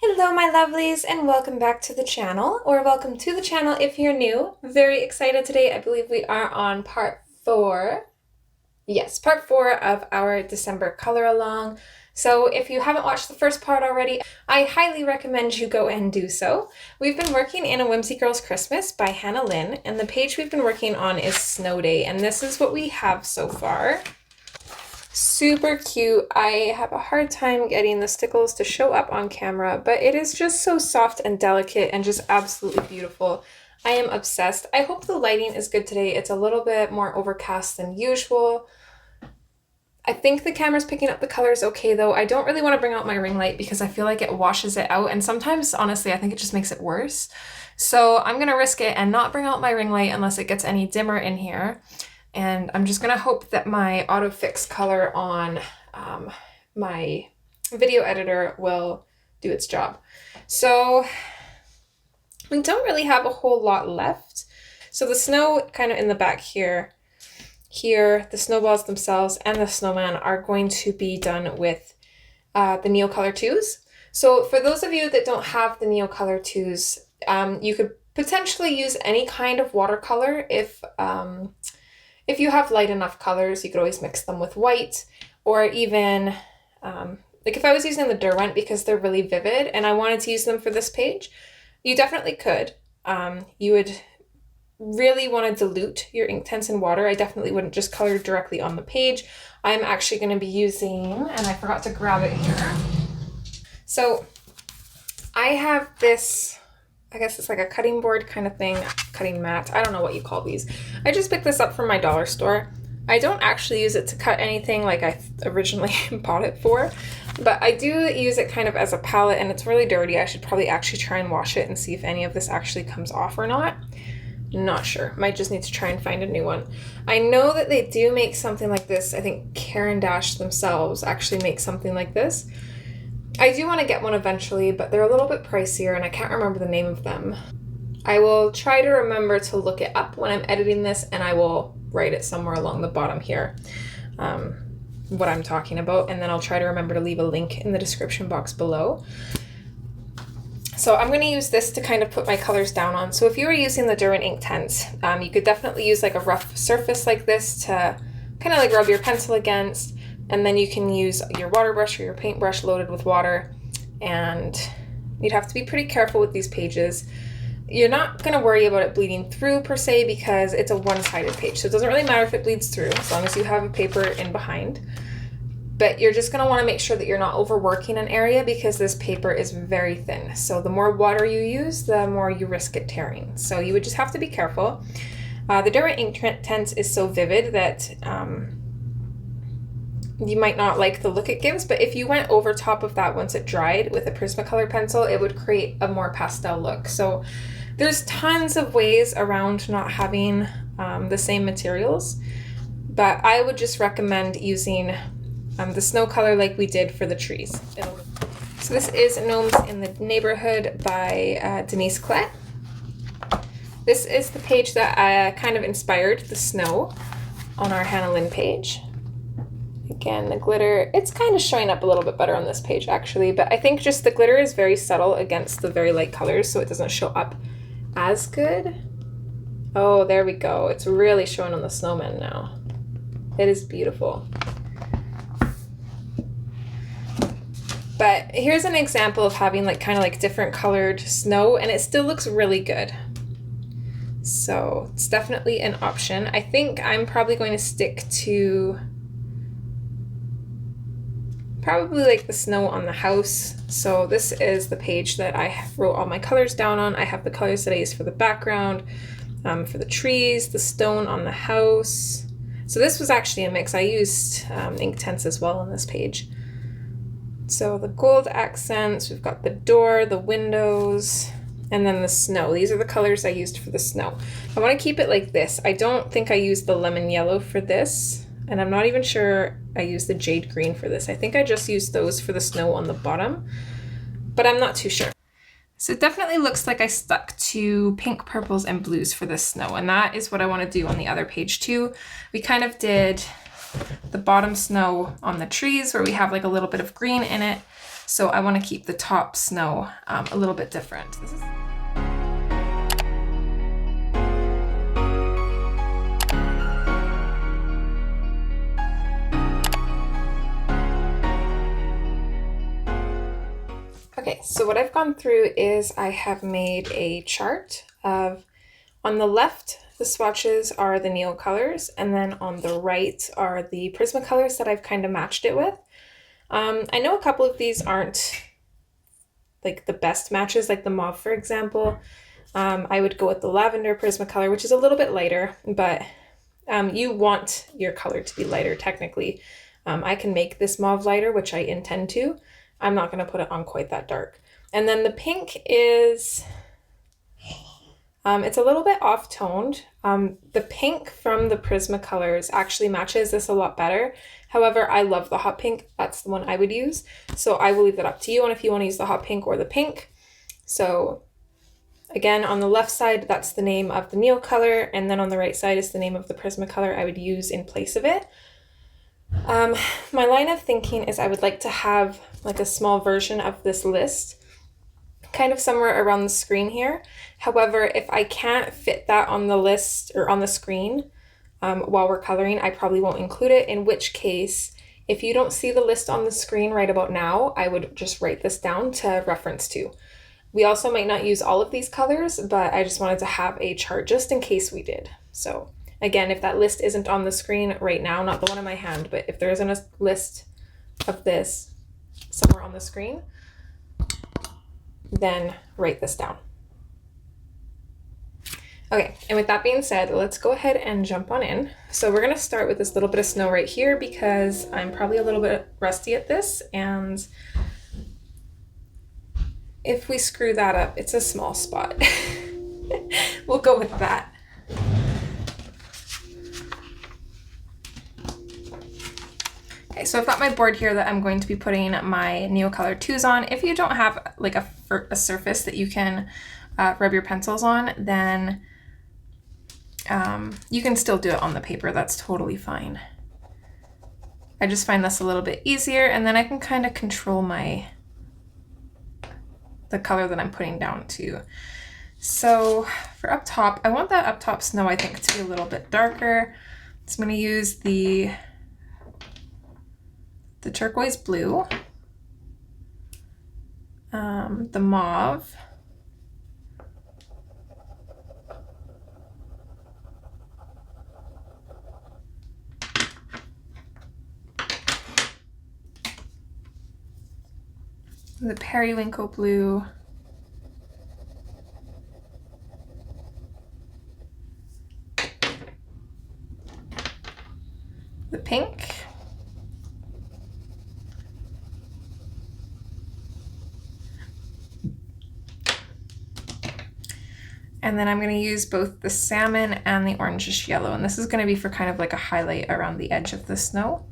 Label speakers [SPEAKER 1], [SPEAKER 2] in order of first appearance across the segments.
[SPEAKER 1] Hello my lovelies and welcome back to the channel, or welcome to the channel if you're new. Very excited today. I believe we are on part 4. Yes, part 4 of our December color along. So if you haven't watched the first part already, I highly recommend you go and do so. We've been working in A Whimsy Girls Christmas by Hannah Lynn, and the page we've been working on is Snow Day, and this is what we have so far. Super cute. I have a hard time getting the stickles to show up on camera, but it is just so soft and delicate and just absolutely beautiful. I am obsessed. I hope the lighting is good today. It's a little bit more overcast than usual. I think the camera's picking up the colors okay though. I don't really want to bring out my ring light because I feel like it washes it out, and sometimes honestly I think it just makes it worse. So I'm gonna risk it and not bring out my ring light unless it gets any dimmer in here. And I'm just going to hope that my autofix color on my video editor will do its job. So we don't really have a whole lot left. So the snow kind of in the back here, the snowballs themselves and the snowman are going to be done with the Neocolor 2s. So for those of you that don't have the Neocolor 2s, you could potentially use any kind of watercolor if you have light enough colors. You could always mix them with white, or even, like if I was using the Derwent because they're really vivid and I wanted to use them for this page, you definitely could. You would really want to dilute your ink tints in water. I definitely wouldn't just color directly on the page. I'm actually going to be using, and I forgot to grab it here. So I have this, I guess it's like a cutting board kind of thing, cutting mat. I don't know what you call these. I just picked this up from my dollar store. I don't actually use it to cut anything like I originally bought it for, but I do use it kind of as a palette, and it's really dirty. I should probably actually try and wash it and see if any of this actually comes off or not. Not sure. Might just need to try and find a new one. I know that they do make something like this. I think Caran themselves actually make something like this. I do want to get one eventually, but they're a little bit pricier and I can't remember the name of them. I will try to remember to look it up when I'm editing this, and I will write it somewhere along the bottom here, what I'm talking about, and then I'll try to remember to leave a link in the description box below. So I'm going to use this to kind of put my colors down on. So if you were using the Derwent ink tints, you could definitely use like a rough surface like this to kind of like rub your pencil against. And then you can use your water brush or your paintbrush loaded with water, and you'd have to be pretty careful with these pages. You're not going to worry about it bleeding through per se because it's a one-sided page, so it doesn't really matter if it bleeds through as long as you have a paper in behind. But you're just going to want to make sure that you're not overworking an area because this paper is very thin. So the more water you use, the more you risk it tearing. So you would just have to be careful. The Derwent ink tints is so vivid that you might not like the look it gives, but if you went over top of that once it dried with a Prismacolor pencil, it would create a more pastel look. So there's tons of ways around not having the same materials, but I would just recommend using the snow color like we did for the trees. So this is Gnomes in the Neighborhood by Denise Klett. This is the page that kind of inspired the snow on our Hannah Lynn page. Again, the glitter, it's kind of showing up a little bit better on this page actually, but I think just the glitter is very subtle against the very light colors, so it doesn't show up as good. Oh, there we go. It's really showing on the snowman now. It is beautiful. But here's an example of having like kind of like different colored snow, and it still looks really good. So it's definitely an option. I think I'm probably going to stick to probably like the snow on the house. So this is the page that I wrote all my colors down on. I have the colors that I use for the background, for the trees, the stone on the house. So this was actually a mix. I used ink tints as well on this page. So the gold accents, we've got the door, the windows, and then the snow. These are the colors I used for the snow. I want to keep it like this. I don't think I used the lemon yellow for this, and I'm not even sure I used the jade green for this. I think I just used those for the snow on the bottom, but I'm not too sure. So it definitely looks like I stuck to pink, purples, and blues for this snow, and that is what I want to do on the other page too. We kind of did the bottom snow on the trees where we have like a little bit of green in it. So I want to keep the top snow a little bit different. Okay, so what I've gone through is I have made a chart of, on the left, the swatches are the Neo colors, and then on the right are the Prismacolors that I've kind of matched it with. I know a couple of these aren't like the best matches, like the mauve, for example. I would go with the lavender Prismacolor, which is a little bit lighter, but you want your color to be lighter technically. I can make this mauve lighter, which I intend to. I'm not going to put it on quite that dark. And then the pink is, it's a little bit off-toned. The pink from the Prismacolors actually matches this a lot better. However, I love the hot pink. That's the one I would use. So I will leave that up to you on if you want to use the hot pink or the pink. So again, on the left side, that's the name of the Neo color. And then on the right side is the name of the Prismacolor I would use in place of it. My line of thinking is I would like to have like a small version of this list kind of somewhere around the screen here. However, if I can't fit that on the list or on the screen while we're coloring, I probably won't include it, in which case, if you don't see the list on the screen right about now, I would just write this down to reference to. We also might not use all of these colors, but I just wanted to have a chart just in case we did. So again, if that list isn't on the screen right now, not the one in my hand, but if there isn't a list of this somewhere on the screen, then write this down. Okay, and with that being said, let's go ahead and jump on in. So we're gonna start with this little bit of snow right here because I'm probably a little bit rusty at this, and if we screw that up, it's a small spot. We'll go with that. Okay, so I've got my board here that I'm going to be putting my Neo Color 2s on. If you don't have like a surface that you can rub your pencils on, then you can still do it on the paper. That's totally fine. I just find this a little bit easier, and then I can kind of control the color that I'm putting down too. So for up top, I want that up top snow, I think, to be a little bit darker. So I'm going to use the turquoise blue, the mauve, the periwinkle blue, the pink, and then I'm going to use both the salmon and the orangish yellow, and this is going to be for kind of like a highlight around the edge of the snow.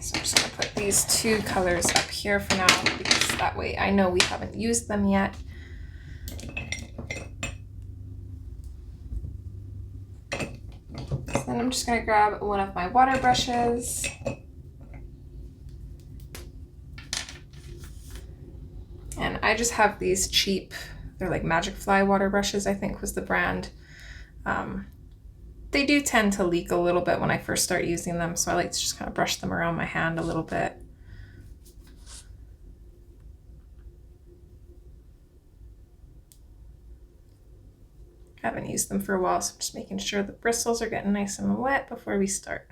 [SPEAKER 1] So I'm just going to put these two colors up here for now, because that way I know we haven't used them yet. So then I'm just going to grab one of my water brushes. And I just have these cheap, they're like Magic Fly water brushes, I think was the brand. They do tend to leak a little bit when I first start using them, so I like to just kind of brush them around my hand a little bit. I haven't used them for a while, so I'm just making sure the bristles are getting nice and wet before we start.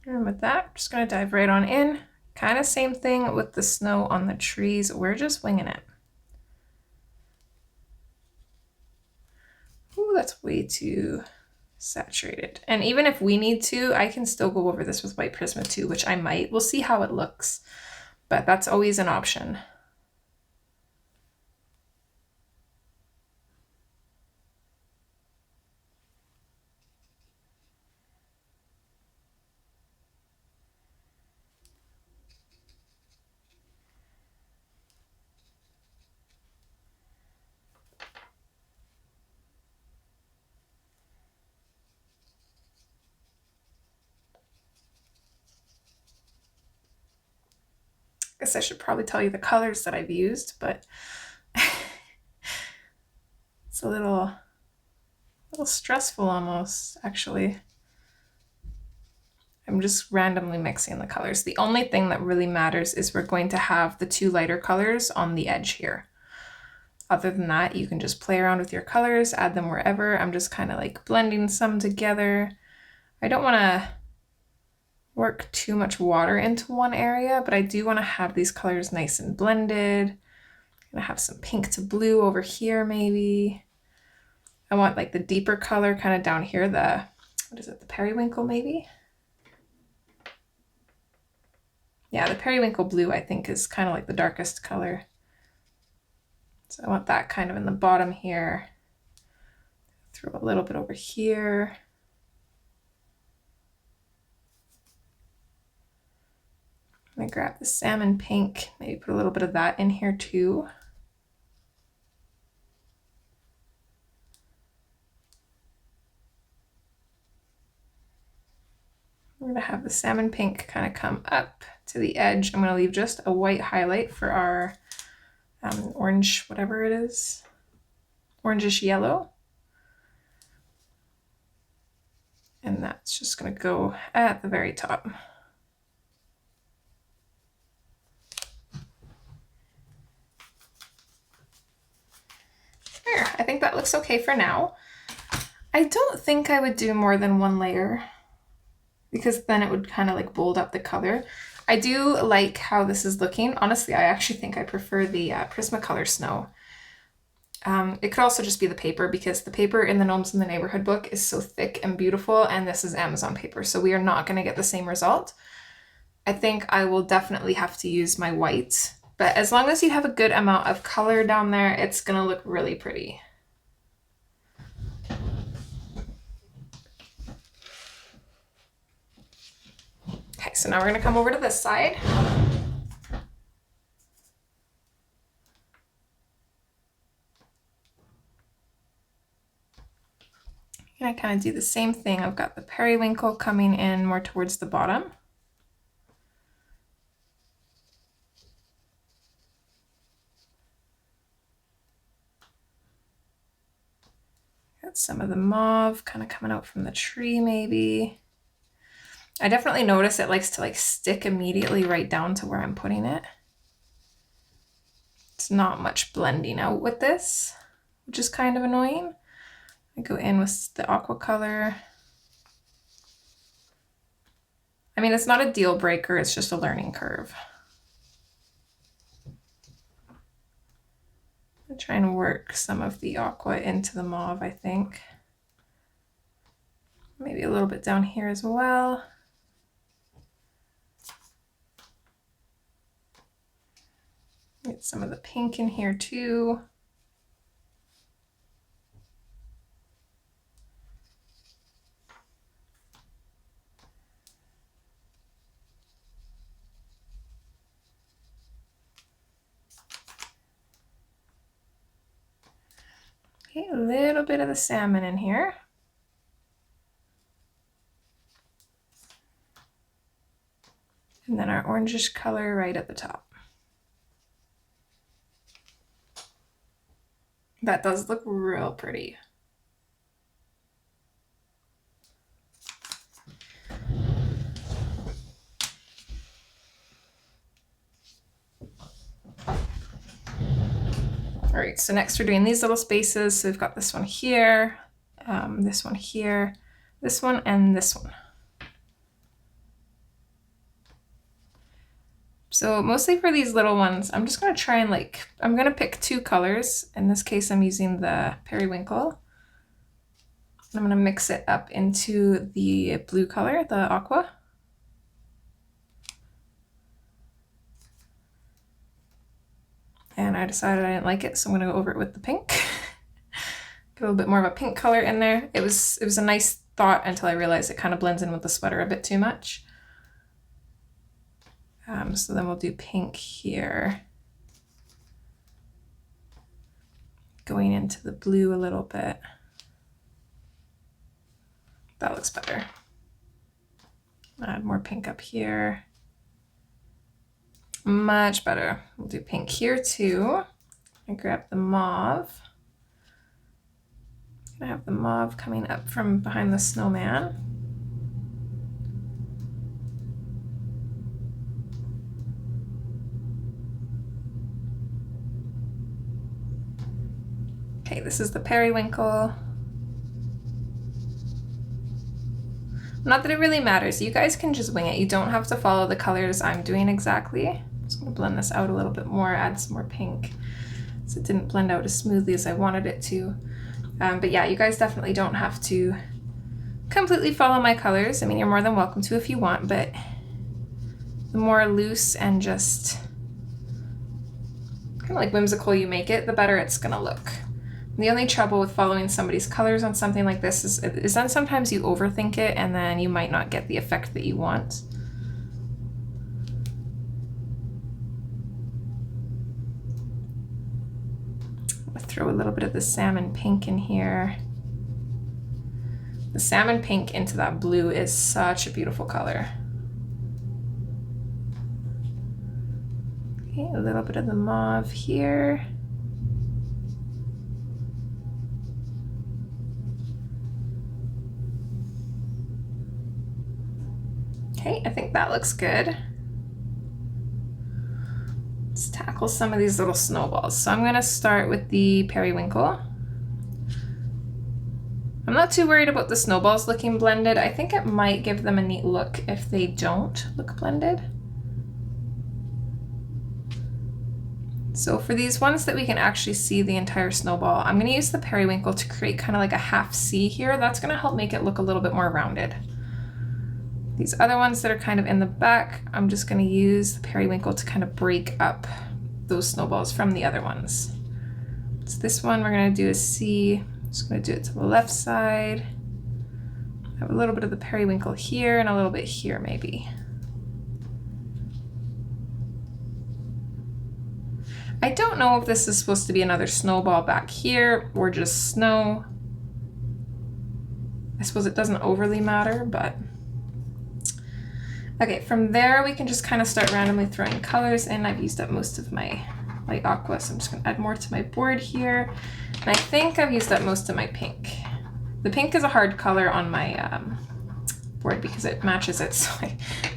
[SPEAKER 1] And with that, I'm just gonna dive right on in. Kind of same thing with the snow on the trees. We're just winging it. Ooh, that's way too saturated. And even if we need to, I can still go over this with white Prisma too, which I might. We'll see how it looks, but that's always an option. I guess I should probably tell you the colors that I've used, but it's a little stressful almost, actually. I'm just randomly mixing the colors. The only thing that really matters is we're going to have the two lighter colors on the edge here. Other than that, you can just play around with your colors, add them wherever. I'm just kind of like blending some together. I don't want to work too much water into one area, but I do want to have these colors nice and blended. I'm gonna have some pink to blue over here maybe. I want like the deeper color kind of down here, the, what is it, the periwinkle maybe? Yeah, the periwinkle blue I think is kind of like the darkest color. So I want that kind of in the bottom here. Throw a little bit over here. I'm gonna grab the salmon pink, maybe put a little bit of that in here too. I'm gonna have the salmon pink kind of come up to the edge. I'm gonna leave just a white highlight for our orange, whatever it is, orangish yellow. And that's just gonna go at the very top. There, I think that looks okay for now. I don't think I would do more than one layer because then it would kind of like bold up the color. I do like how this is looking. Honestly, I actually think I prefer the Prismacolor snow. It could also just be the paper because the paper in the Gnomes in the Neighborhood book is so thick and beautiful, and this is Amazon paper, so we are not going to get the same result. I think I will definitely have to use my white, but as long as you have a good amount of color down there, it's going to look really pretty. Okay, so now we're going to come over to this side. And I kind of do the same thing. I've got the periwinkle coming in more towards the bottom. Got some of the mauve kind of coming out from the tree maybe. I definitely notice it likes to like stick immediately right down to where I'm putting it. It's not much blending out with this, which is kind of annoying. I go in with the aqua color. I mean, it's not a deal breaker, it's just a learning curve. I'm trying to work some of the aqua into the mauve, I think. Maybe a little bit down here as well. Get some of the pink in here too. Okay, a little bit of the salmon in here. And then our orangish color right at the top. That does look real pretty. All right, so next we're doing these little spaces. So we've got this one here, this one here, this one, and this one. So mostly for these little ones, I'm just gonna try and I'm gonna pick 2 colors. In this case, I'm using the periwinkle. I'm gonna mix it up into the blue color, the aqua. And I decided I didn't like it, so I'm gonna go over it with the pink. Get a little bit more of a pink color in there. It was a nice thought until I realized it kind of blends in with the sweater a bit too much. So then we'll do pink here. Going into the blue a little bit. That looks better. Add more pink up here. Much better. We'll do pink here too. I grab the mauve. I have the mauve coming up from behind the snowman. Okay, this is the periwinkle. Not that it really matters. You guys can just wing it. You don't have to follow the colors I'm doing exactly. I'm just gonna blend this out a little bit more, add some more pink, so it didn't blend out as smoothly as I wanted it to. But yeah, you guys definitely don't have to completely follow my colors. I mean, you're more than welcome to if you want, but the more loose and just kind of like whimsical you make it, the better it's gonna look. The only trouble with following somebody's colors on something like this is then sometimes you overthink it and then you might not get the effect that you want. Throw a little bit of the salmon pink in here. The salmon pink into that blue is such a beautiful color. Okay, a little bit of the mauve here. Okay, I think that looks good. Let's tackle some of these little snowballs. So I'm gonna start with the periwinkle. I'm not too worried about the snowballs looking blended. I think it might give them a neat look if they don't look blended. So for these ones that we can actually see the entire snowball, I'm gonna use the periwinkle to create kind of like a half C here. That's gonna help make it look a little bit more rounded. These other ones that are kind of in the back, I'm just gonna use the periwinkle to kind of break up those snowballs from the other ones. So this one we're gonna do a C. I'm just gonna do it to the left side. Have a little bit of the periwinkle here and a little bit here maybe. I don't know if this is supposed to be another snowball back here or just snow. I suppose it doesn't overly matter, but okay, from there we can just kind of start randomly throwing colors in. I've used up most of my aqua, so I'm just gonna add more to my board here. And I think I've used up most of my pink. The pink is a hard color on my board because it matches it, so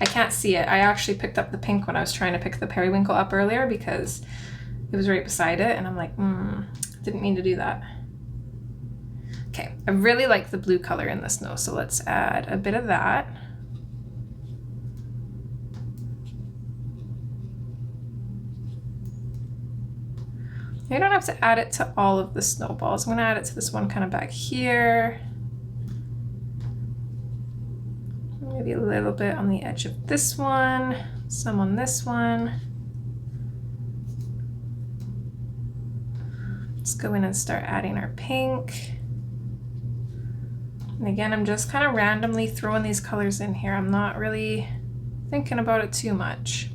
[SPEAKER 1] I can't see it. I actually picked up the pink when I was trying to pick the periwinkle up earlier because it was right beside it, and I'm like, didn't mean to do that. Okay, I really like the blue color in the snow, so let's add a bit of that. You don't have to add it to all of the snowballs. I'm gonna add it to this one kind of back here. Maybe a little bit on the edge of this one, some on this one. Let's go in and start adding our pink. And again, I'm just kind of randomly throwing these colors in here. I'm not really thinking about it too much.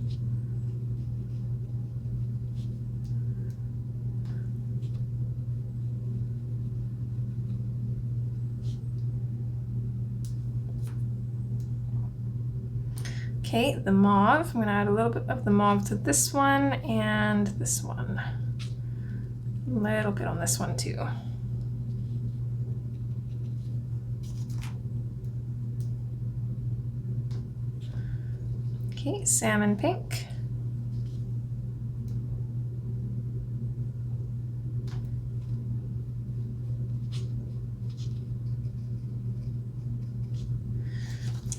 [SPEAKER 1] Okay, the mauve, I'm gonna add a little bit of the mauve to this one and this one. A little bit on this one too. Okay, salmon pink.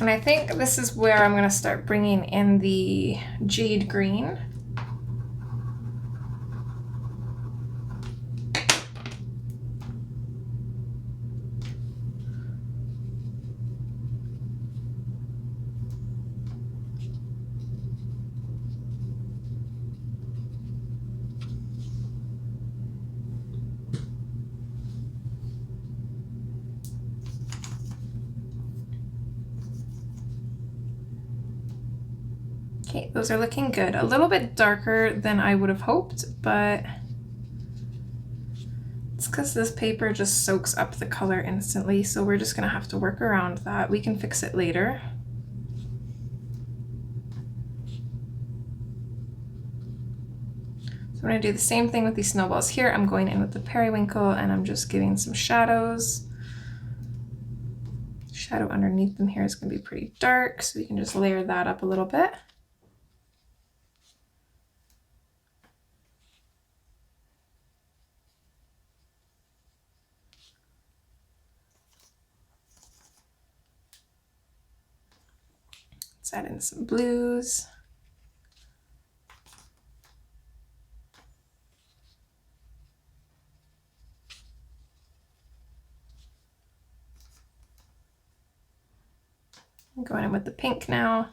[SPEAKER 1] And I think this is where I'm going to start bringing in the jade green. Okay, those are looking good. A little bit darker than I would have hoped, but it's because this paper just soaks up the color instantly, so we're just gonna have to work around that. We can fix it later. So I'm gonna do the same thing with these snowballs here. I'm going in with the periwinkle and I'm just giving some shadows. Shadow underneath them here is gonna be pretty dark, so we can just layer that up a little bit. Let's add in some blues. I'm going in with the pink now.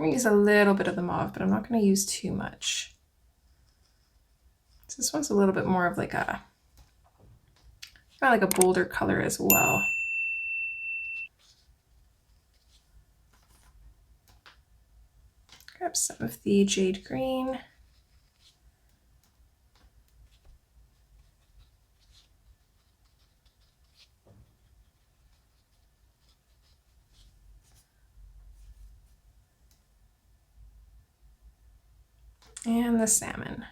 [SPEAKER 1] I'm gonna use a little bit of the mauve, but I'm not gonna use too much. So this one's a little bit more of like a, kind of like a bolder color as well. Grab some of the jade green. And the salmon.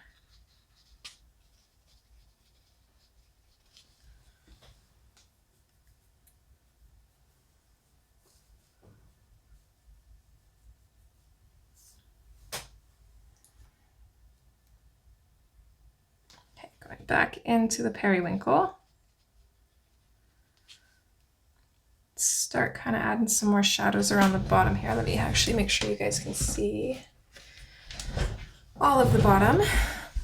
[SPEAKER 1] Okay, going back into the periwinkle. Start kind of adding some more shadows around the bottom here. Let me actually make sure you guys can see all of the bottom.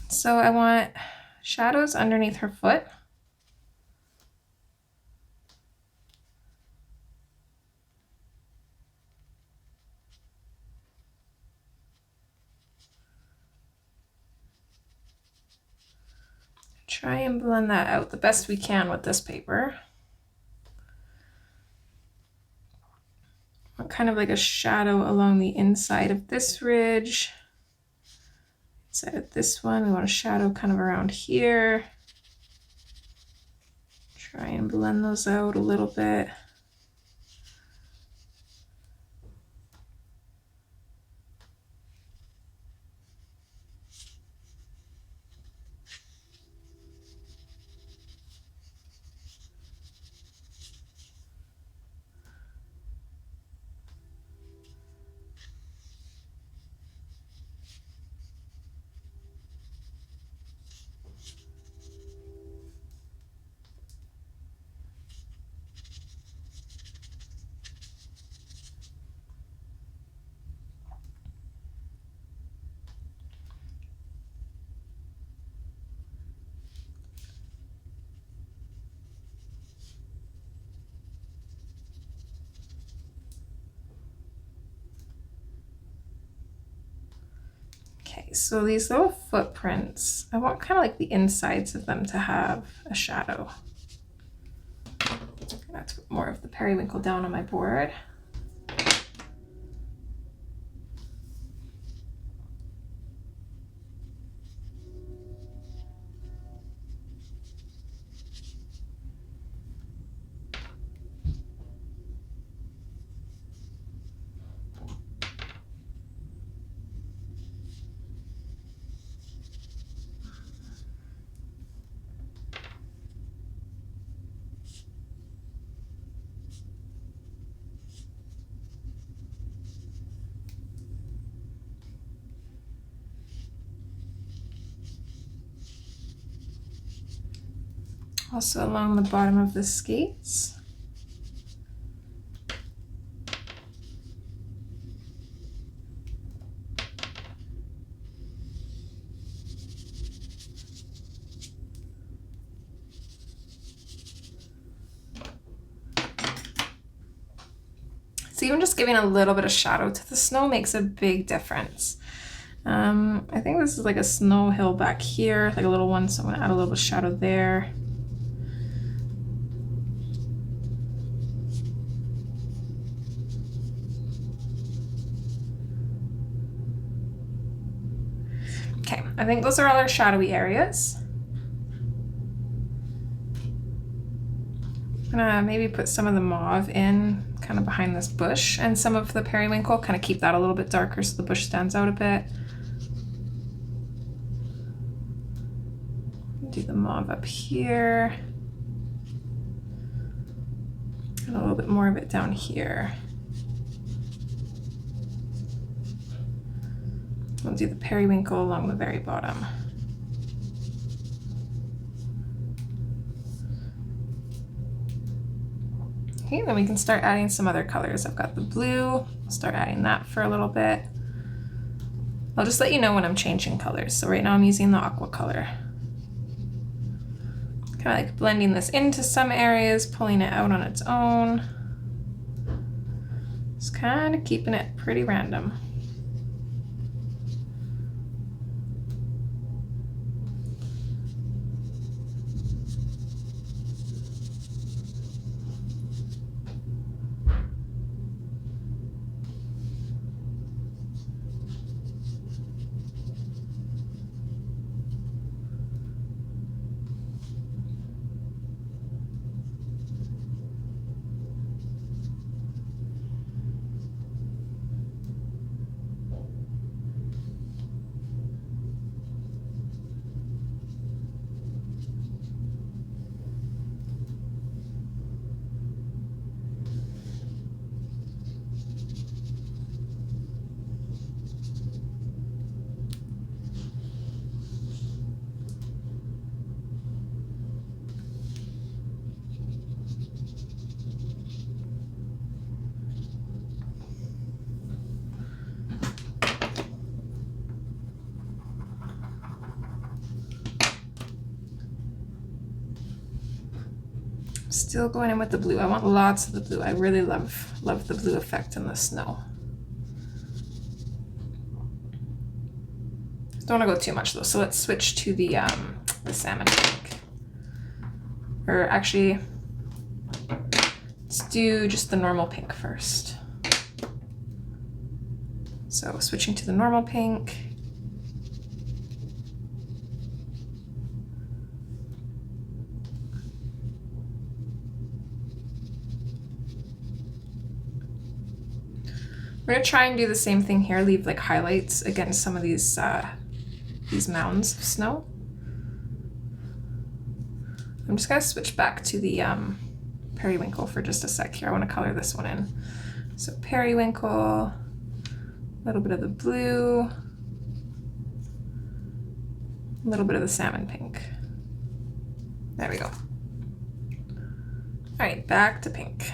[SPEAKER 1] So I want shadows underneath her foot. Try and blend that out the best we can with this paper. Kind of like a shadow along the inside of this ridge. Inside of this one, we want a shadow kind of around here. Try and blend those out a little bit. Okay, so these little footprints, I want kind of like the insides of them to have a shadow. I'm gonna have to put more of the periwinkle down on my board. Also along the bottom of the skates. So even just giving a little bit of shadow to the snow makes a big difference. I think this is like a snow hill back here, like a little one, so I'm gonna add a little bit of shadow there. Okay, I think those are all our shadowy areas. I'm gonna maybe put some of the mauve in kind of behind this bush and some of the periwinkle, kind of keep that a little bit darker so the bush stands out a bit. Do the mauve up here. And a little bit more of it down here. We'll do the periwinkle along the very bottom. Okay, then we can start adding some other colors. I've got the blue, I'll start adding that for a little bit. I'll just let you know when I'm changing colors. So right now I'm using the aqua color. Kind of like blending this into some areas, pulling it out on its own. Just kind of keeping it pretty random. Still going in with the blue. I want lots of the blue. I really love the blue effect in the snow. Don't want to go too much though, so let's switch to the salmon pink. Or actually, let's do just the normal pink first. So switching to the normal pink. We're gonna try and do the same thing here, leave like highlights against some of these mounds of snow. I'm just gonna switch back to the periwinkle for just a sec here. I wanna color this one in. So periwinkle, a little bit of the blue, a little bit of the salmon pink. There we go. All right, back to pink.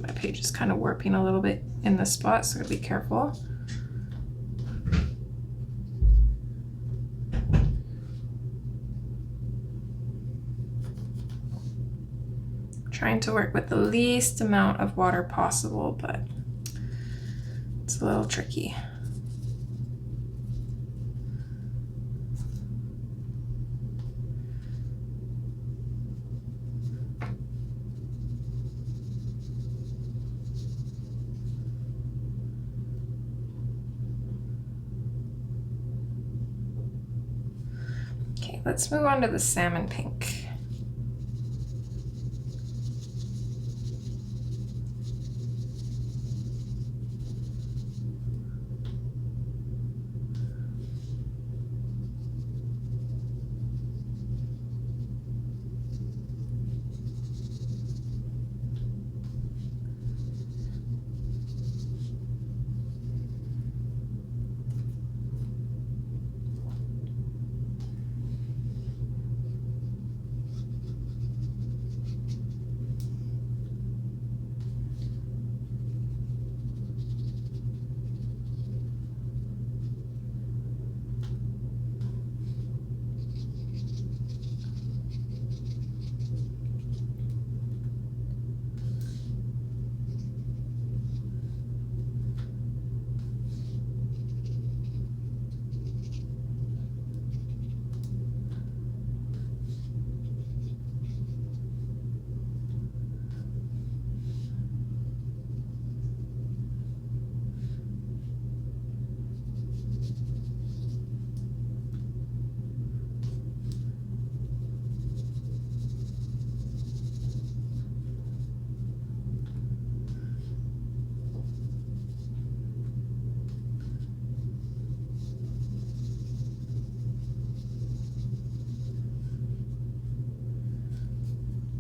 [SPEAKER 1] My page is kind of warping a little bit in this spot, so be careful. Trying to work with the least amount of water possible, but it's a little tricky. Okay, let's move on to the salmon pink.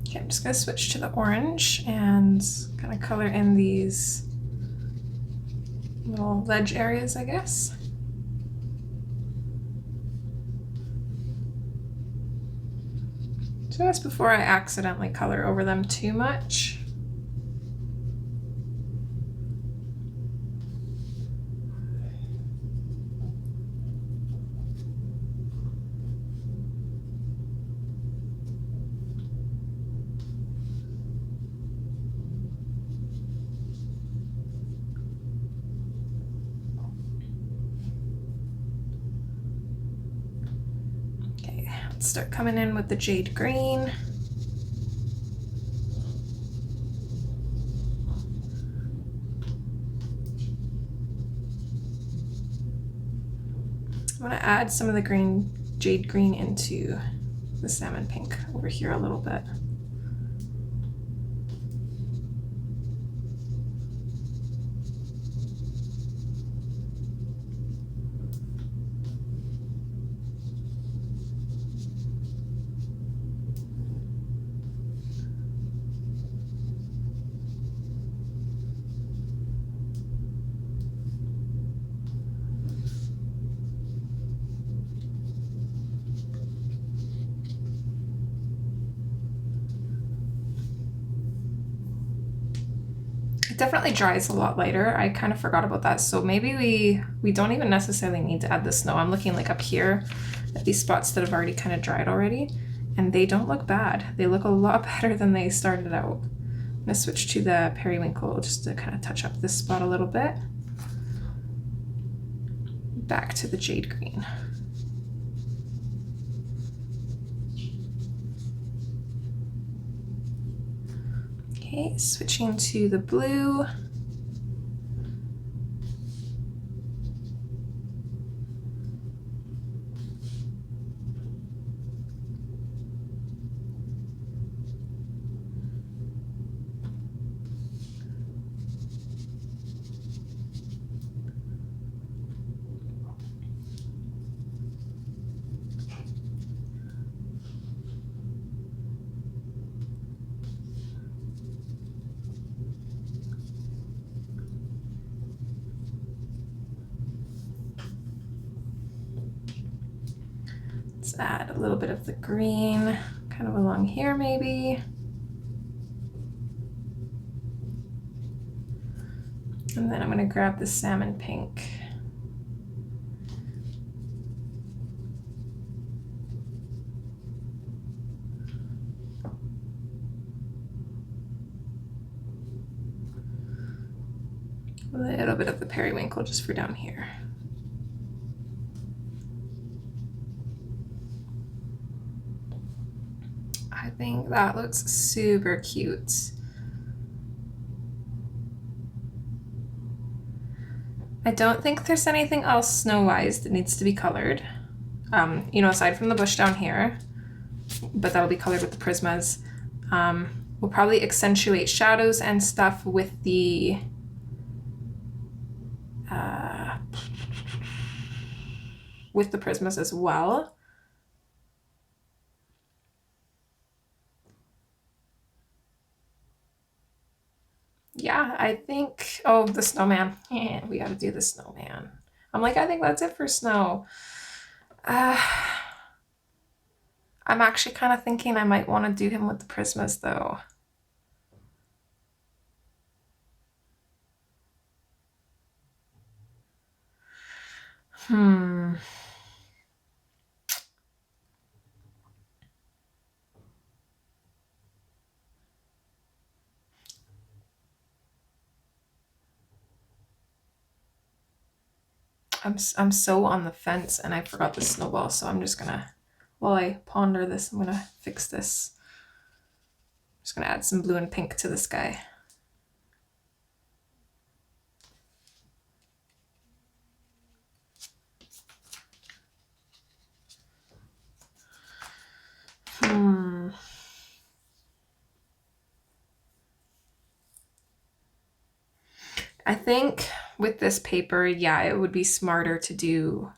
[SPEAKER 1] Okay, I'm just going to switch to the orange and kind of color in these little ledge areas, I guess. Just before I accidentally color over them too much. Start coming in with the jade green. I'm going to add some of the jade green into the salmon pink over here a little bit. It definitely dries a lot lighter. I kind of forgot about that. So maybe we don't even necessarily need to add the snow. I'm looking like up here at these spots that have already kind of dried already, and they don't look bad. They look a lot better than they started out. I'm gonna switch to the periwinkle just to kind of touch up this spot a little bit. Back to the jade green. Okay, switching to the blue. Let's add a little bit of the green, kind of along here maybe. And then I'm going to grab the salmon pink. A little bit of the periwinkle just for down here. I think that looks super cute. I don't think there's anything else snow-wise that needs to be colored. you know, aside from the bush down here, but that'll be colored with the Prismas. We'll probably accentuate shadows and stuff with the Prismas as well. Yeah, I think, oh, the snowman. Yeah, we gotta do the snowman. I'm like, I think that's it for snow. I'm actually kind of thinking I might want to do him with the Prismas though. I'm so on the fence, and I forgot the snowball, so I'm just gonna, while I ponder this, I'm gonna fix this. I'm just gonna add some blue and pink to the sky. I think with this paper, yeah, it would be smarter to do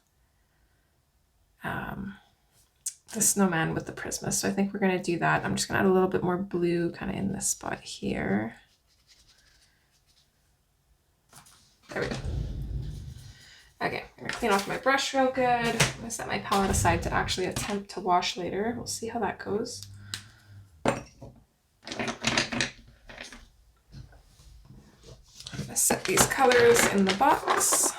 [SPEAKER 1] the snowman with the Prisma. So I think we're gonna do that. I'm just gonna add a little bit more blue kind of in this spot here. There we go. Okay, I'm gonna clean off my brush real good. I'm gonna set my palette aside to actually attempt to wash later. We'll see how that goes. Set these colors in the box.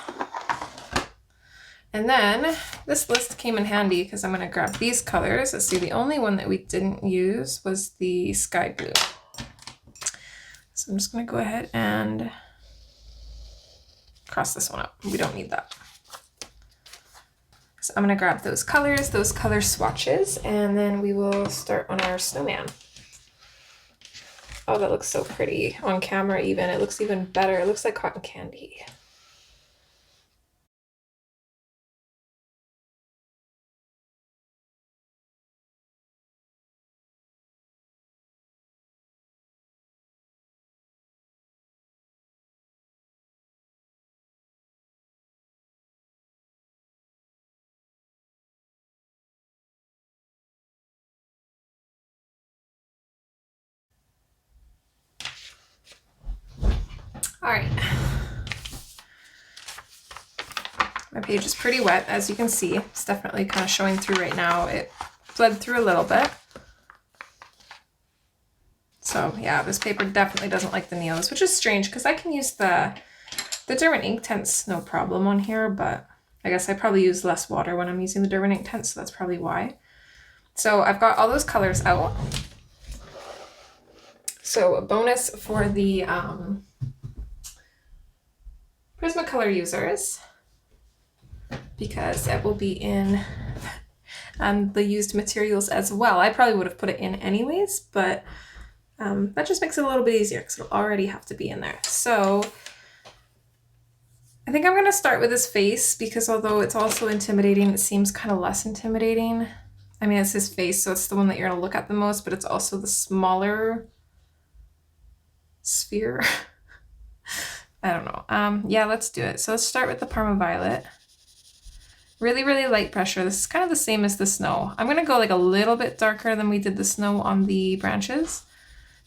[SPEAKER 1] And then this list came in handy because I'm going to grab these colors. Let's see, the only one that we didn't use was the sky blue. So I'm just going to go ahead and cross this one out. We don't need that. So I'm going to grab those color swatches, and then we will start on our snowman. Oh, that looks so pretty on camera even. It looks even better. It looks like cotton candy. All right. My page is pretty wet, as you can see. It's definitely kind of showing through right now. It bled through a little bit. So yeah, this paper definitely doesn't like the neos, which is strange because I can use the Derwent ink tints no problem on here, but I guess I probably use less water when I'm using the Derwent ink tints, so that's probably why. So I've got all those colors out. So a bonus for the Prismacolor users, because it will be in the used materials as well. I probably would have put it in anyways, but that just makes it a little bit easier because it'll already have to be in there. So I think I'm going to start with his face because although it's also intimidating, it seems kind of less intimidating. I mean, it's his face, so it's the one that you're going to look at the most, but it's also the smaller sphere. I don't know. Yeah, let's do it. So let's start with the Parma Violet. Really, really light pressure. This is kind of the same as the snow. I'm going to go like a little bit darker than we did the snow on the branches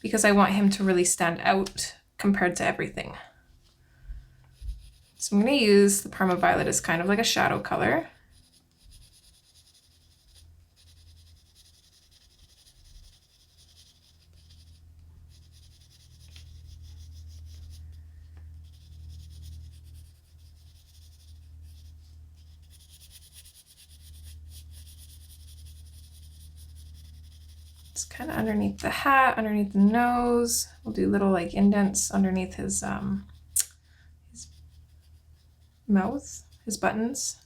[SPEAKER 1] because I want him to really stand out compared to everything. So I'm going to use the Parma Violet as kind of like a shadow color. It's kind of underneath the hat, underneath the nose. We'll do little like indents underneath his mouth, his buttons.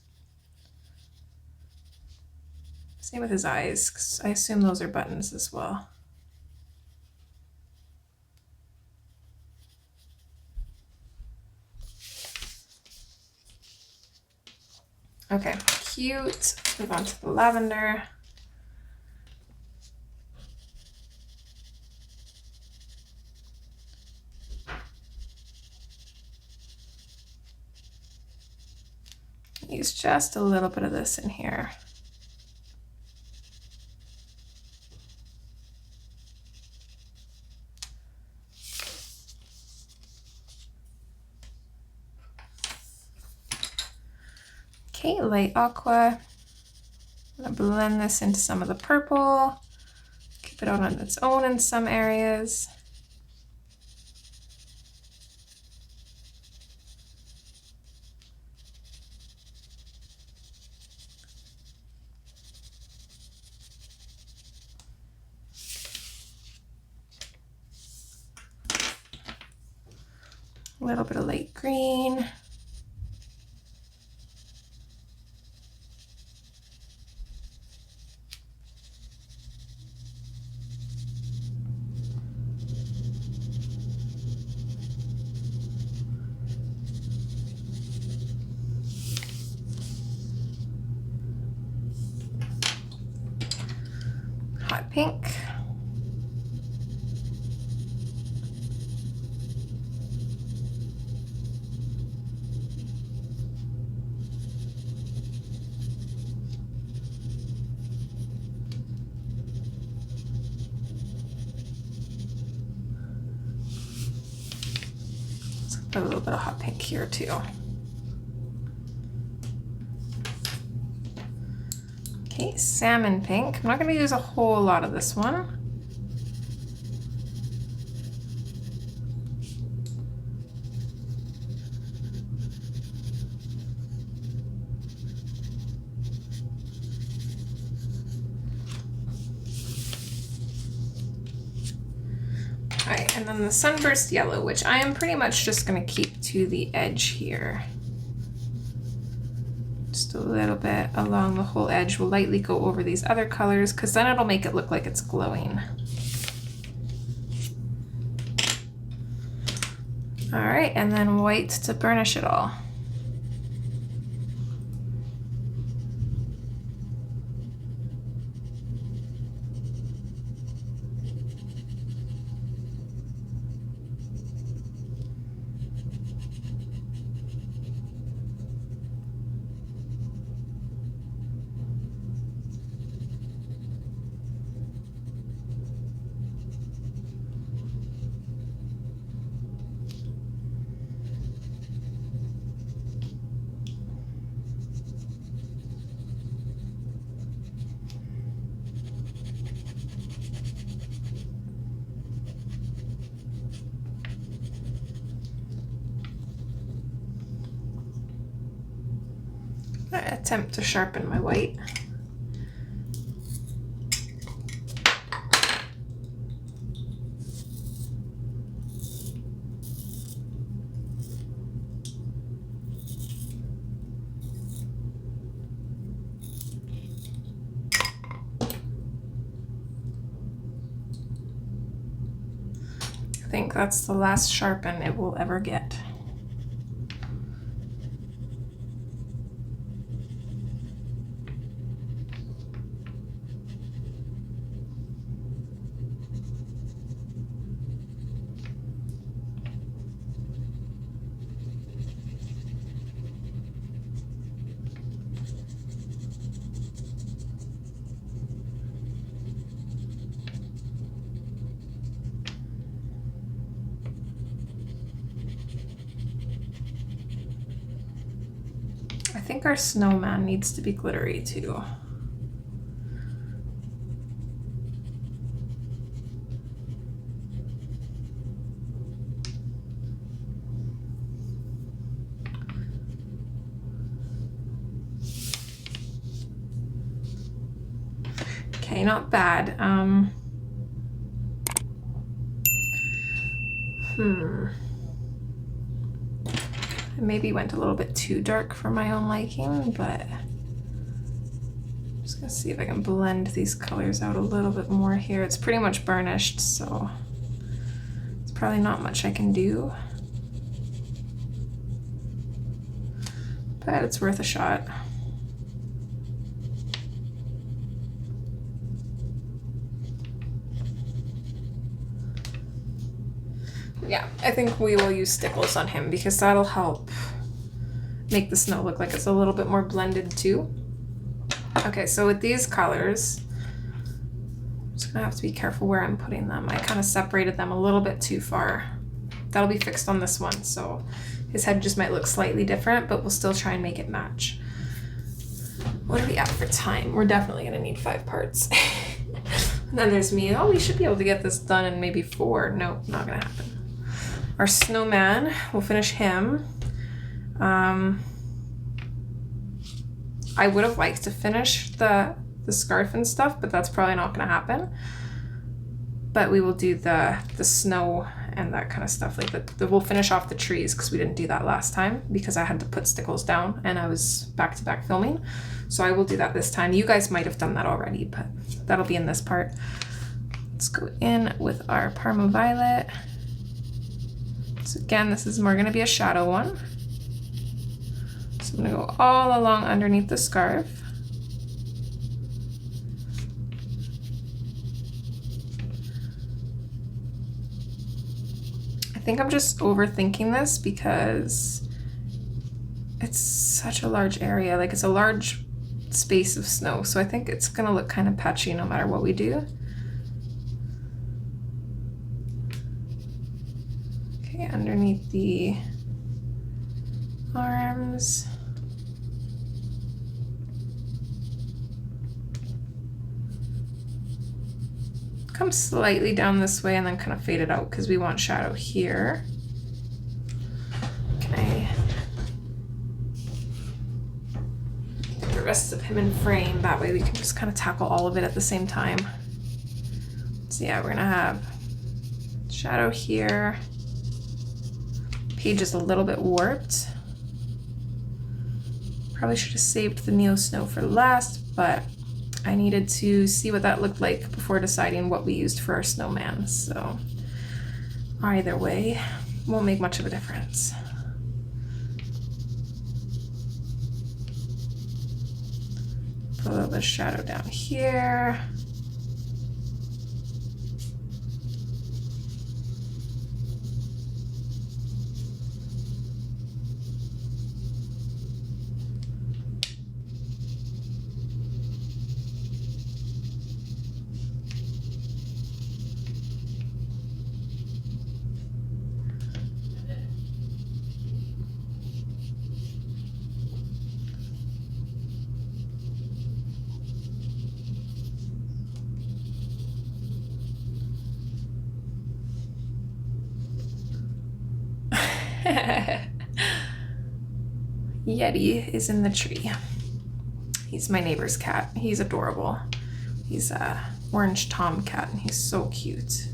[SPEAKER 1] Same with his eyes, because I assume those are buttons as well. Okay, cute. Let's move on to the lavender. Use just a little bit of this in here. Okay, light aqua. I'm gonna blend this into some of the purple. Keep it out on its own in some areas. A little bit of light green. Hot pink. Put a little bit of hot pink here too. Okay, salmon pink. I'm not going to use a whole lot of this one. Alright, and then the sunburst yellow, which I am pretty much just going to keep to the edge here. Just a little bit along the whole edge. We'll lightly go over these other colors because then it'll make it look like it's glowing. Alright, and then white to burnish it all. I attempt to sharpen my white. I think that's the last sharpen it will ever get. I think our snowman needs to be glittery too. Okay, not bad. I maybe went a little bit too dark for my own liking, but I'm just gonna see if I can blend these colors out a little bit more here. It's pretty much burnished, so it's probably not much I can do, but it's worth a shot. I think we will use stickles on him because that'll help make the snow look like it's a little bit more blended too. Okay, so with these colors, I'm just gonna have to be careful where I'm putting them. I kind of separated them a little bit too far. That'll be fixed on this one, so his head just might look slightly different, but we'll still try and make it match. What are we at for time? We're definitely gonna need 5 parts. And then there's me. Oh, we should be able to get this done in maybe 4. No, not gonna happen. Our snowman, we'll finish him. I would have liked to finish the scarf and stuff, but that's probably not gonna happen. But we will do the snow and that kind of stuff. Like we'll finish off the trees because we didn't do that last time because I had to put stickles down and I was back-to-back filming. So I will do that this time. You guys might have done that already, but that'll be in this part. Let's go in with our Parma Violet. So again, this is more gonna be a shadow one. So I'm gonna go all along underneath the scarf. I think I'm just overthinking this because it's such a large area. Like it's a large space of snow. So I think it's gonna look kind of patchy no matter what we do. Okay, underneath the arms. Come slightly down this way and then kind of fade it out because we want shadow here. Can I get the rest of him in frame? That way we can just kind of tackle all of it at the same time. So yeah, we're gonna have shadow here. Paige is a little bit warped. Probably should have saved the Neo Snow for last, but I needed to see what that looked like before deciding what we used for our snowman. So either way, won't make much of a difference. Put a little bit of shadow down here. Yeti is in the tree. He's my neighbor's cat. He's adorable. He's a orange tomcat and he's so cute.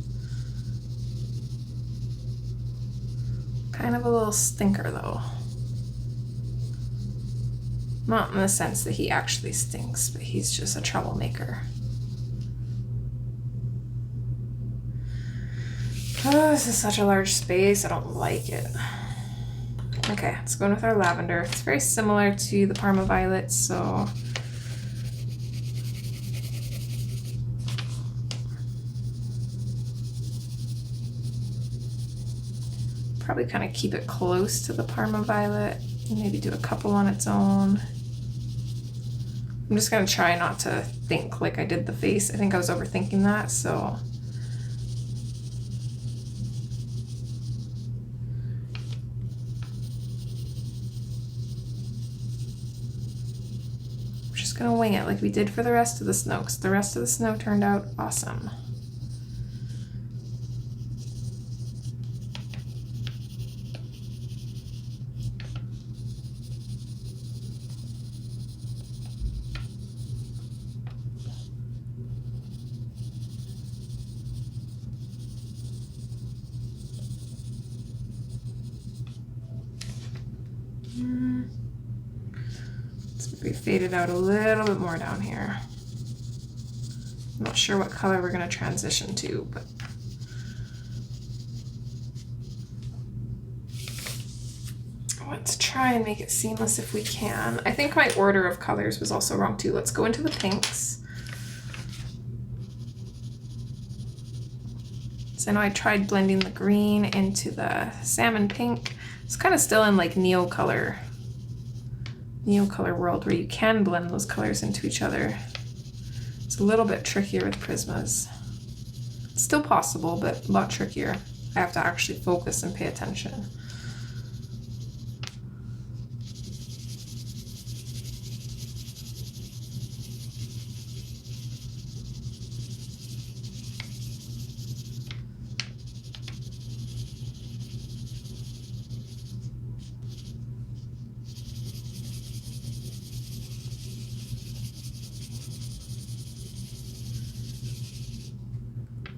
[SPEAKER 1] Kind of a little stinker though. Not in the sense that he actually stinks, but he's just a troublemaker. Oh, this is such a large space. I don't like it. Okay, let's go in with our lavender. It's very similar to the Parma Violet, so probably kind of keep it close to the Parma Violet and maybe do a couple on its own. I'm just gonna try not to think like I did the face. I think I was overthinking that, so gonna wing it like we did for the rest of the snow, because the rest of the snow turned out awesome. We faded out a little bit more down here. I'm not sure what color we're going to transition to, but let's try and make it seamless if we can. I think my order of colors was also wrong too. Let's go into the pinks. Does I know I tried blending the green into the salmon pink. It's kind of still in like neo color world where you can blend those colors into each other. It's a little bit trickier with Prismas. It's still possible, but a lot trickier. I have to actually focus and pay attention.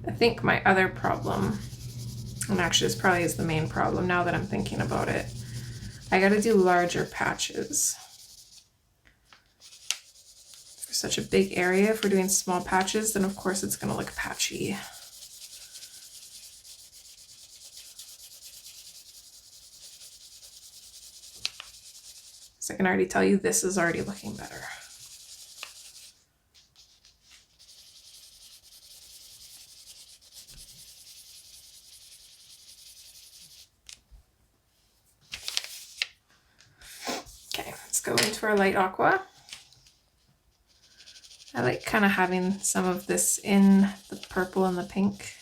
[SPEAKER 1] I think my other problem, and actually this probably is the main problem now that I'm thinking about it, I gotta do larger patches. For such a big area, if we're doing small patches, then of course it's gonna look patchy. So I can already tell you this is already looking better. Go into our light aqua. I like kind of having some of this in the purple and the pink.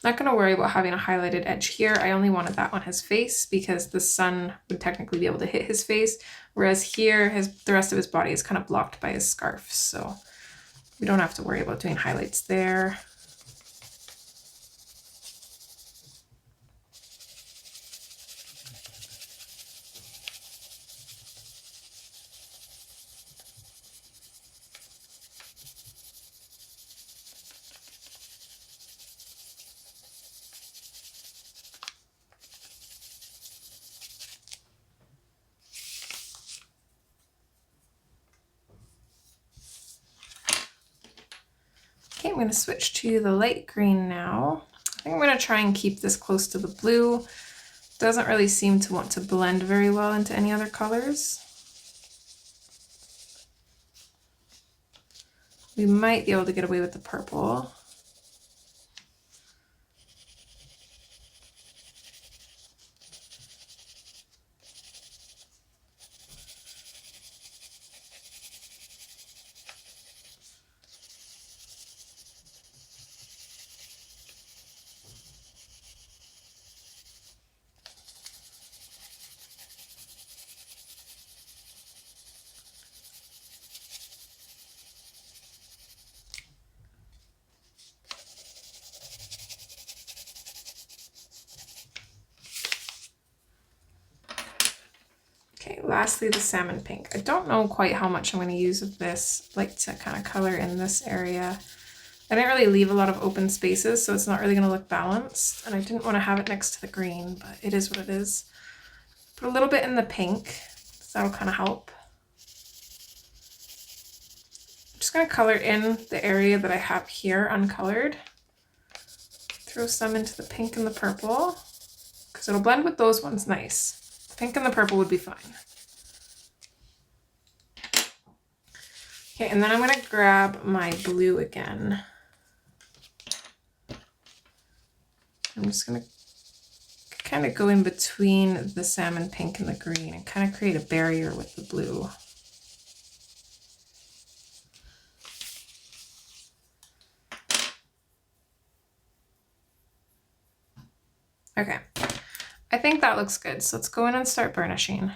[SPEAKER 1] Not going to worry about having a highlighted edge here. I only wanted that on his face because the sun would technically be able to hit his face, whereas here the rest of his body is kind of blocked by his scarf, so we don't have to worry about doing highlights there. Okay, I'm going to switch to the light green now. I think I'm going to try and keep this close to the blue. Doesn't really seem to want to blend very well into any other colors. We might be able to get away with the purple. Okay, lastly, the salmon pink. I don't know quite how much I'm going to use of this, like to kind of color in this area. I didn't really leave a lot of open spaces, so it's not really going to look balanced. And I didn't want to have it next to the green, but it is what it is. Put a little bit in the pink, so that'll kind of help. I'm just going to color in the area that I have here uncolored. Throw some into the pink and the purple, because it'll blend with those ones nice. Pink and the purple would be fine. Okay, and then I'm going to grab my blue again. I'm just going to kind of go in between the salmon pink and the green and kind of create a barrier with the blue. Okay, I think that looks good. So let's go in and start burnishing.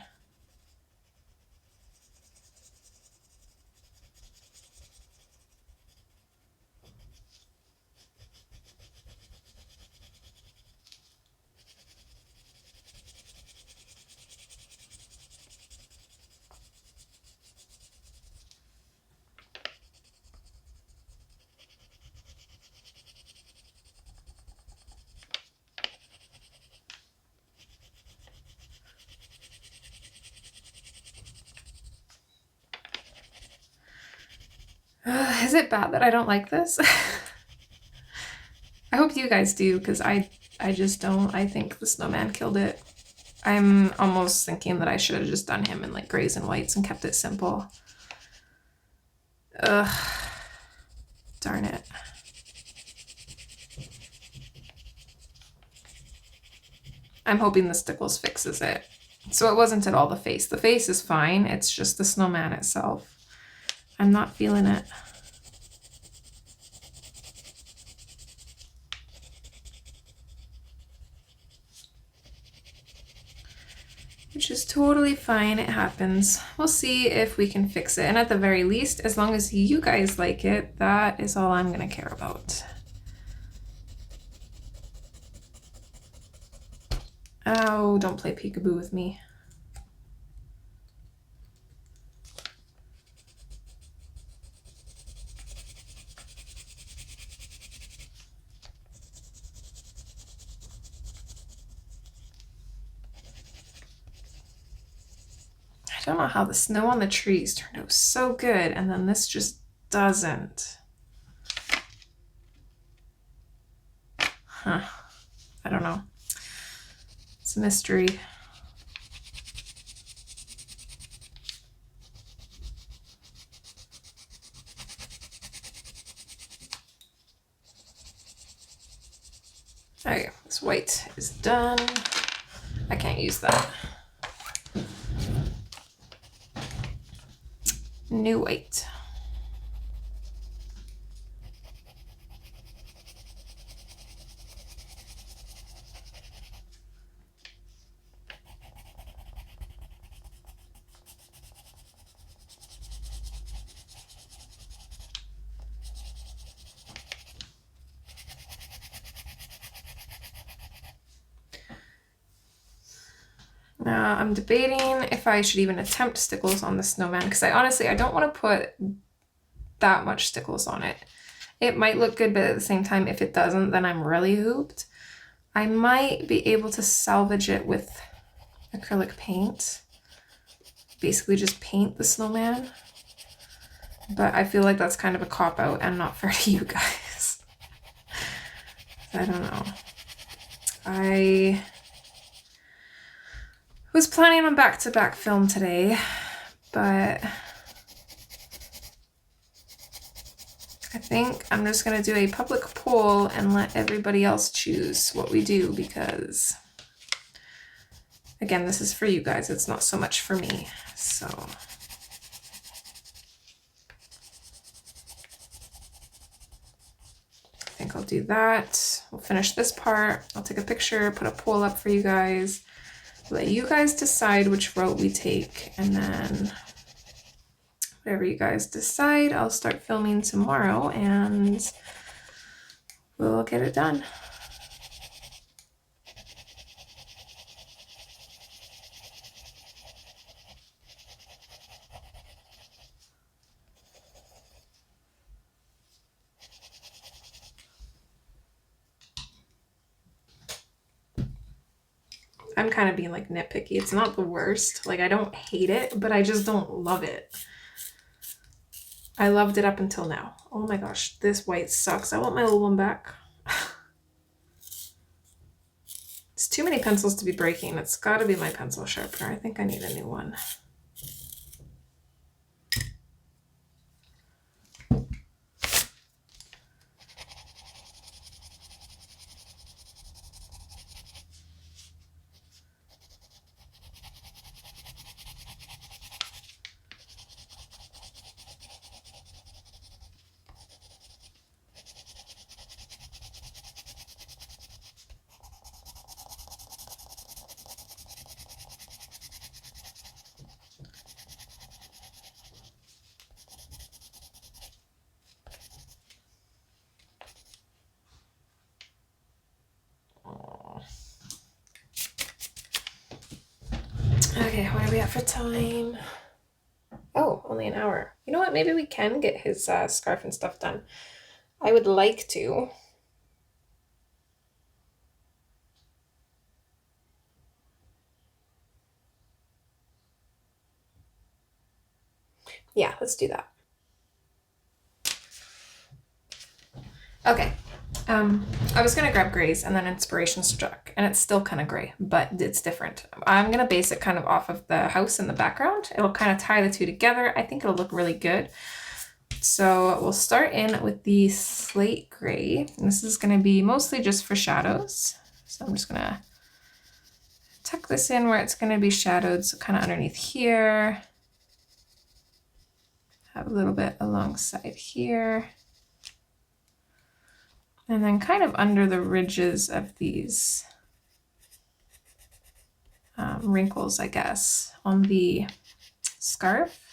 [SPEAKER 1] Is it bad that I don't like this? I hope you guys do, because I just don't. I think the snowman killed it. I'm almost thinking that I should have just done him in like grays and whites and kept it simple. Ugh. Darn it. I'm hoping the Stickles fixes it. So it wasn't at all the face. The face is fine. It's just the snowman itself. I'm not feeling it. Which is totally fine. It happens. We'll see if we can fix it. And at the very least, as long as you guys like it, that is all I'm going to care about. Oh, don't play peekaboo with me. I don't know how the snow on the trees turned out so good, and then this just doesn't. Huh. I don't know. It's a mystery. Okay, this white is done. I can't use that. New white. Now I'm debating if I should even attempt stickles on the snowman, because I don't want to put that much stickles on it. It might look good, but at the same time, if it doesn't, then I'm really hooped. I might be able to salvage it with acrylic paint. Basically just paint the snowman. But I feel like that's kind of a cop-out and not fair to you guys. I don't know. I was planning on back-to-back film today, but I think I'm just going to do a public poll and let everybody else choose what we do, because again, this is for you guys. It's not so much for me. So I think I'll do that. We'll finish this part. I'll take a picture, put a poll up for you guys. Let you guys decide which route we take, and then whatever you guys decide, I'll start filming tomorrow and we'll get it done. I'm kind of being like nitpicky. It's not the worst. Like, I don't hate it, but I just don't love it. I loved it up until now. Oh my gosh, this white sucks. I want my old one back. It's too many pencils to be breaking. It's got to be my pencil sharpener. I think I need a new one. Okay, what are we at for time? Oh, only an hour. You know what? Maybe we can get his scarf and stuff done. I would like to. Yeah, let's do that. Okay. I was gonna grab grays and then inspiration struck, and it's still kind of gray, but it's different. I'm gonna base it kind of off of the house in the background. It'll kind of tie the two together. I think it'll look really good. So we'll start in with the slate gray. And this is gonna be mostly just for shadows. So I'm just gonna tuck this in where it's gonna be shadowed, so kind of underneath here. Have a little bit alongside here. And then kind of under the ridges of these wrinkles, I guess, on the scarf.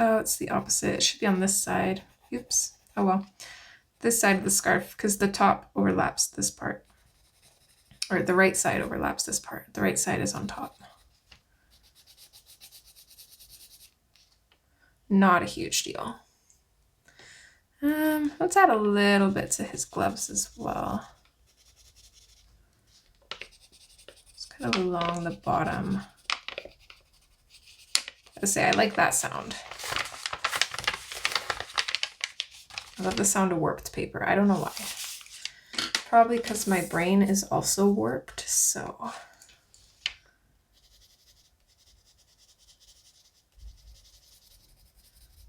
[SPEAKER 1] Oh, it's the opposite. It should be on this side. Oops. Oh well. This side of the scarf, because the top overlaps this part. Or the right side overlaps this part. The right side is on top. Not a huge deal. Let's add a little bit to his gloves as well. Just kind of along the bottom. I say I like that sound. I love the sound of warped paper. I don't know why. Probably because my brain is also warped, so.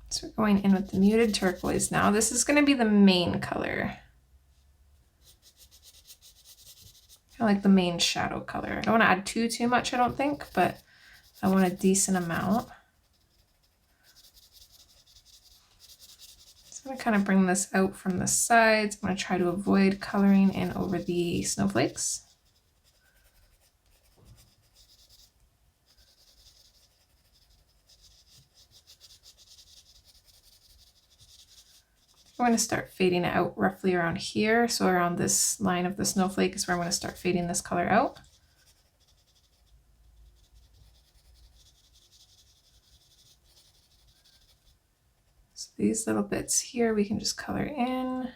[SPEAKER 1] So we're going in with the muted turquoise now. This is going to be the main color. Kind of like the main shadow color. I don't want to add too much, I don't think, but I want a decent amount. I'm gonna kind of bring this out from the sides. I'm gonna try to avoid coloring in over the snowflakes. I'm gonna start fading it out roughly around here. So around this line of the snowflake is where I'm gonna start fading this color out. So these little bits here we can just color in.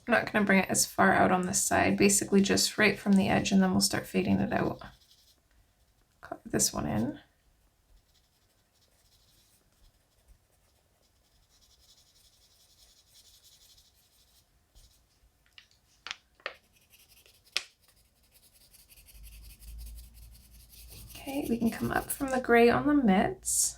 [SPEAKER 1] I'm not going to bring it as far out on this side, basically just right from the edge, and then we'll start fading it out. Color this one in. Okay, we can come up from the gray on the mitts.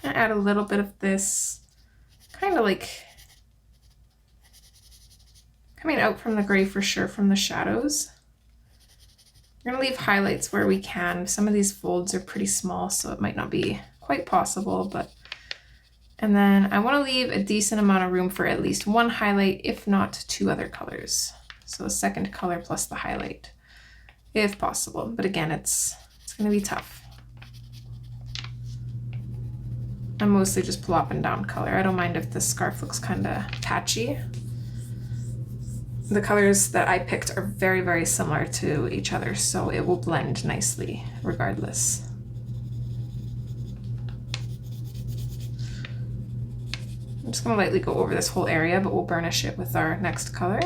[SPEAKER 1] Add a little bit of this kind of like coming out from the gray for sure from the shadows. We're going to leave highlights where we can. Some of these folds are pretty small, so it might not be quite possible, but and then I want to leave a decent amount of room for at least one highlight, if not two other colors. So a second color plus the highlight, if possible. But again, it's going to be tough. I'm mostly just plopping down color. I don't mind if this scarf looks kind of patchy. The colors that I picked are very, very similar to each other, so it will blend nicely regardless. I'm just going to lightly go over this whole area, but we'll burnish it with our next color.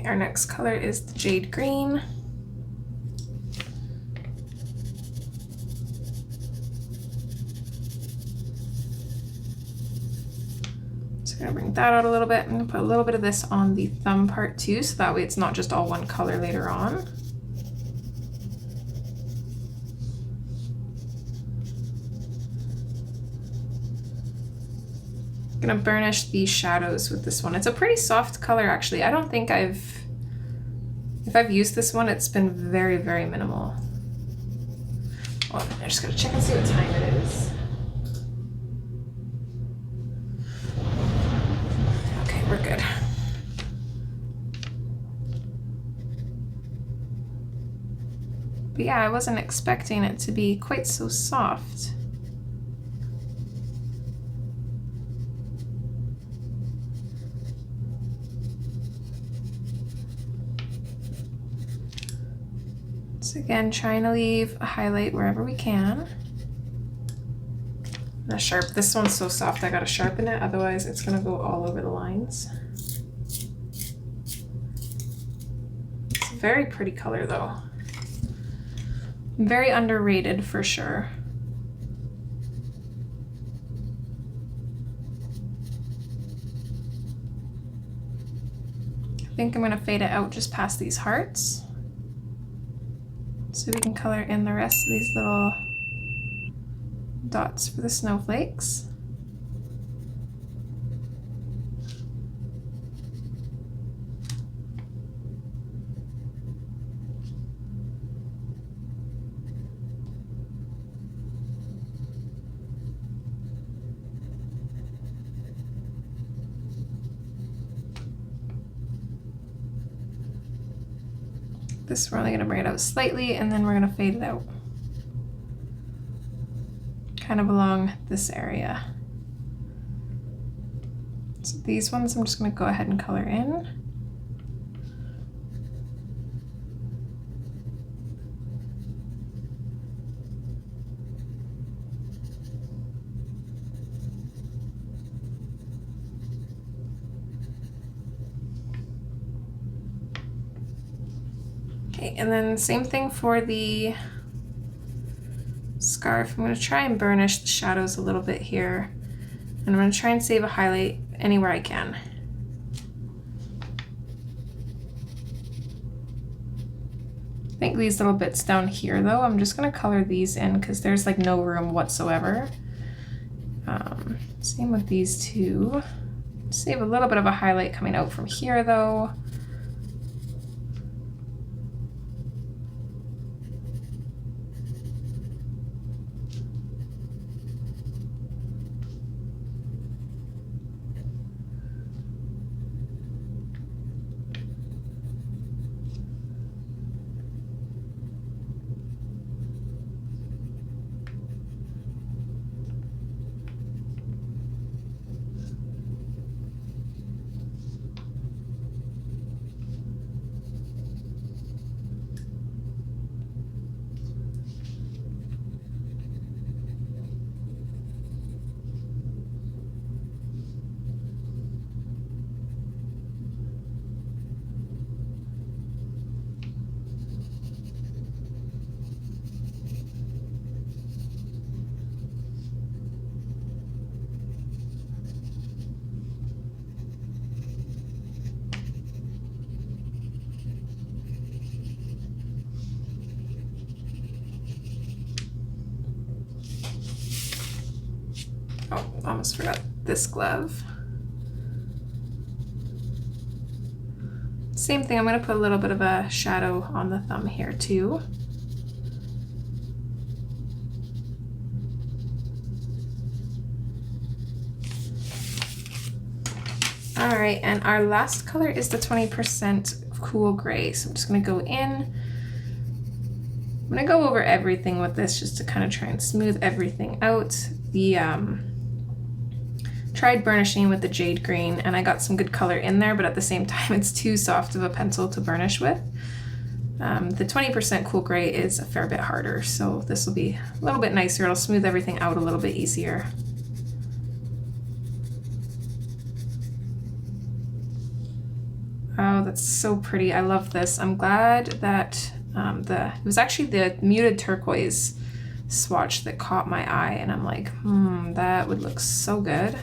[SPEAKER 1] our next color is the jade green. So I'm gonna bring that out a little bit. I'm gonna put a little bit of this on the thumb part too, so that way it's not just all one color later on. I'm gonna burnish the shadows with this one. It's a pretty soft color actually. I don't think if I've used this one, it's been very, very minimal. Well, I'm just gonna check and see what time it is. Okay, we're good. But yeah, I wasn't expecting it to be quite so soft. So again, trying to leave a highlight wherever we can. This one's so soft, I gotta sharpen it, otherwise it's gonna go all over the lines. It's a very pretty color though. Very underrated for sure. I think I'm gonna fade it out just past these hearts, so we can color in the rest of these little dots for the snowflakes. This we're only going to bring it out slightly, and then we're going to fade it out kind of along this area. So these ones I'm just going to go ahead and color in. Okay, and then same thing for the scarf. I'm going to try and burnish the shadows a little bit here, and I'm going to try and save a highlight anywhere I can. I think these little bits down here though, I'm just going to color these in because there's like no room whatsoever. Same with these two. Save a little bit of a highlight coming out from here though. Oh, almost forgot this glove. Same thing, I'm going to put a little bit of a shadow on the thumb here too. All right, and our last color is the 20% cool gray. So I'm just going to go in. I'm going to go over everything with this just to kind of try and smooth everything out. The tried burnishing with the jade green, and I got some good color in there, but at the same time it's too soft of a pencil to burnish with. The 20% cool gray is a fair bit harder, so this will be a little bit nicer. It'll smooth everything out a little bit easier. Oh, that's so pretty. I love this. I'm glad that it was actually the muted turquoise swatch that caught my eye, and I'm like, that would look so good.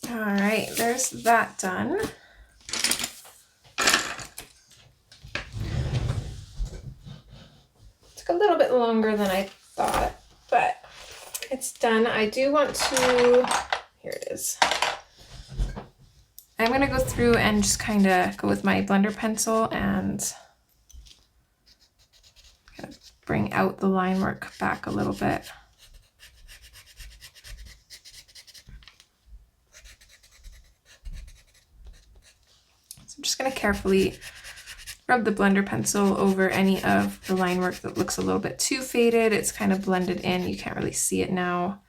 [SPEAKER 1] All right, there's that done. Took a little bit longer than I thought, but it's done. I do want to, here it is. I'm gonna go through and just kind of go with my blender pencil and kind of bring out the line work back a little bit. I'm just going to carefully rub the blender pencil over any of the line work that looks a little bit too faded. It's kind of blended in. You can't really see it now.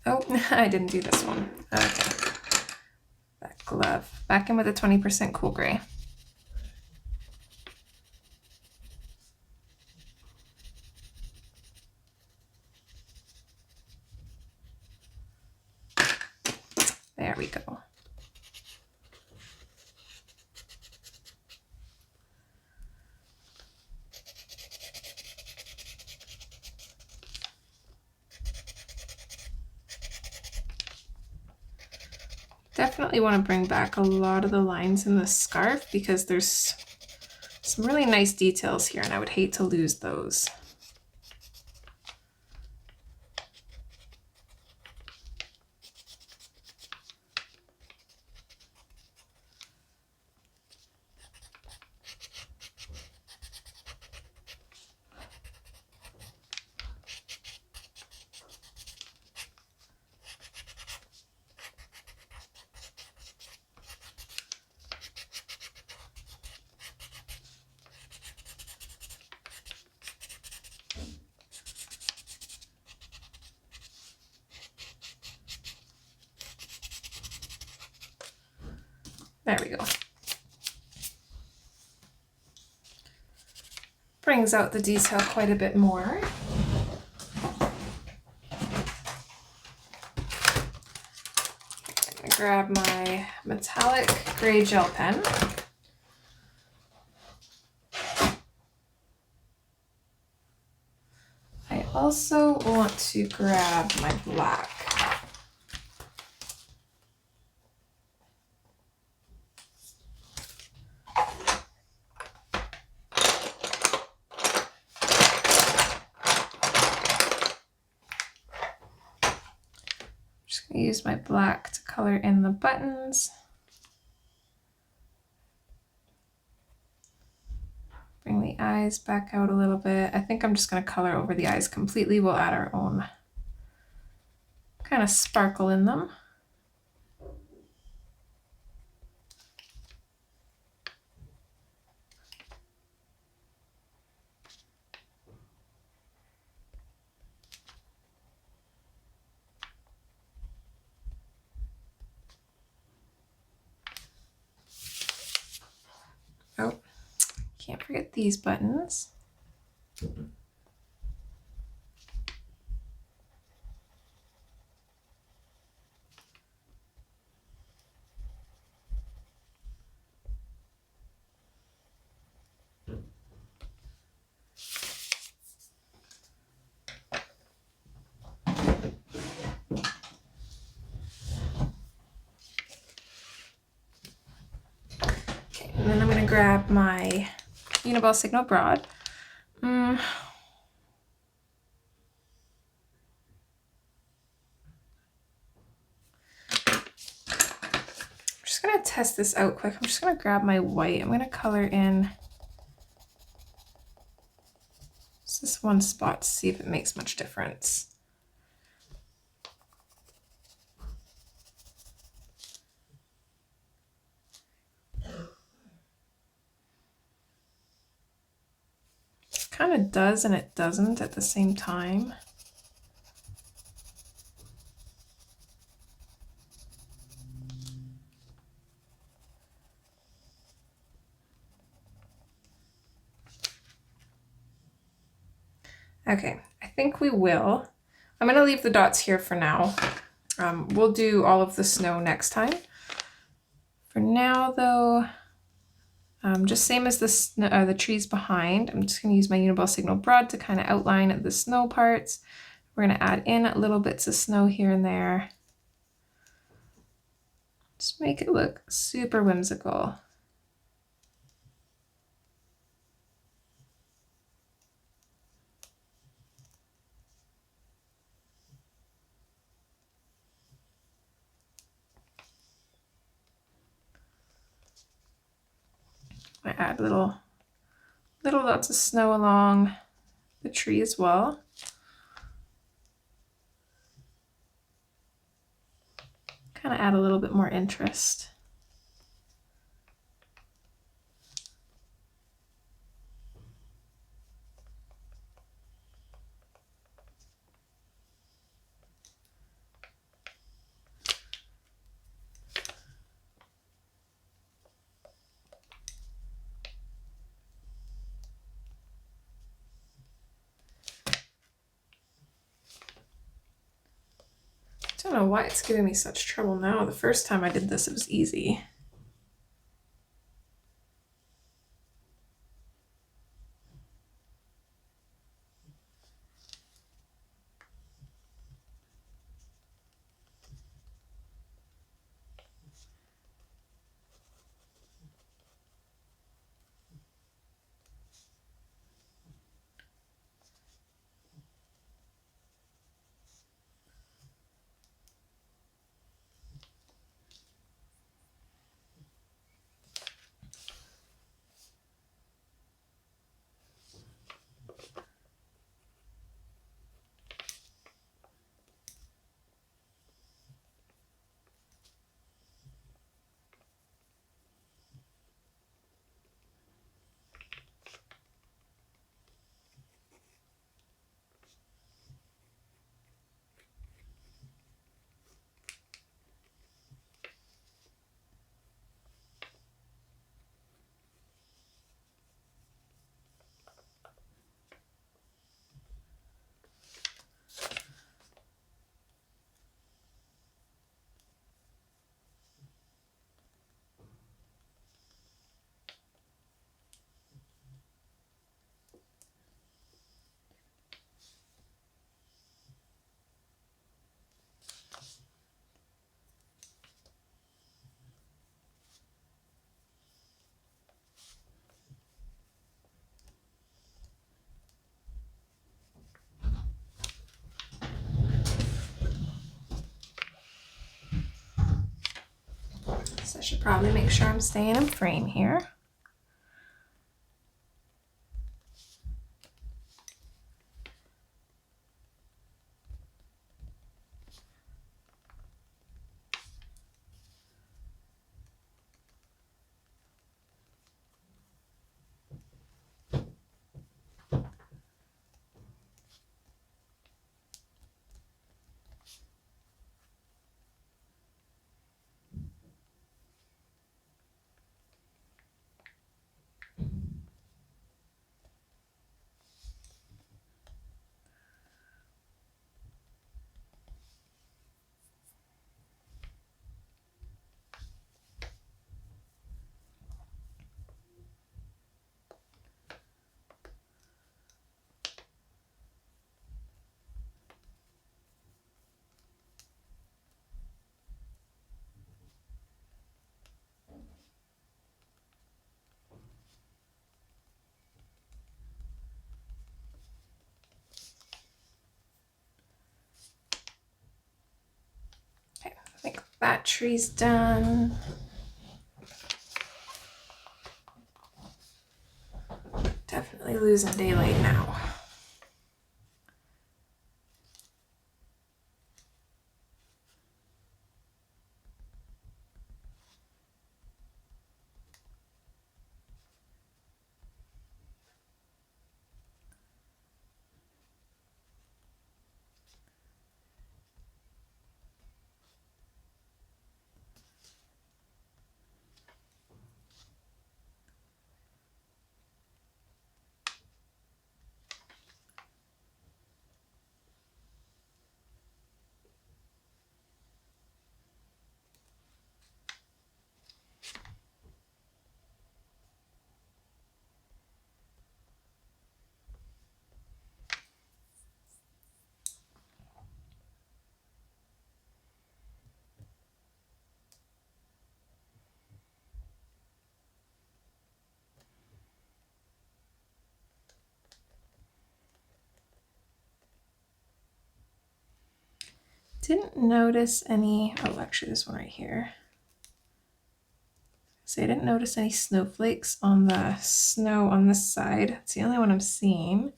[SPEAKER 1] Oh, I didn't do this one. Okay. That glove. Back in with a 20% cool gray. There we go. Definitely want to bring back a lot of the lines in the scarf because there's some really nice details here and I would hate to lose those. There we go. Brings out the detail quite a bit more. I'm gonna grab my metallic gray gel pen. also want to grab my black. Just gonna use my black to color in the buttons. Bring the eyes back out a little bit. I think I'm just gonna color over the eyes completely. We'll add our own kind of sparkle in them. Oh, can't forget these buttons. And then I'm going to grab my Uniball Signal Broad. I'm just going to test this out quick. I'm just going to grab my white. I'm going to color in just this one spot to see if it makes much difference. Kind of does and it doesn't at the same time. Okay, I think we will. I'm going to leave the dots here for now. We'll do all of the snow next time. For now though, just same as the trees behind, I'm just going to use my Uniball Signal Broad to kind of outline the snow parts. We're going to add in little bits of snow here and there. Just make it look super whimsical. I add little dots of snow along the tree as well. Kind of add a little bit more interest. I don't know why it's giving me such trouble now. The first time I did this, it was easy. should probably make sure I'm staying in frame here. I think that tree's done. Definitely losing daylight now. Didn't notice any, oh, actually this one right here. So I didn't notice any snowflakes on the snow on this side. It's the only one I'm seeing.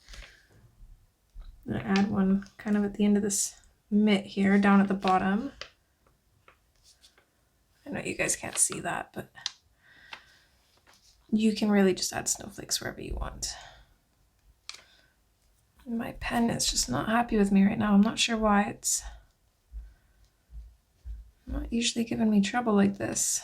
[SPEAKER 1] I'm gonna add one kind of at the end of this mitt here, down at the bottom. I know you guys can't see that, but you can really just add snowflakes wherever you want. My pen is just not happy with me right now. I'm not sure why. It's not usually giving me trouble like this.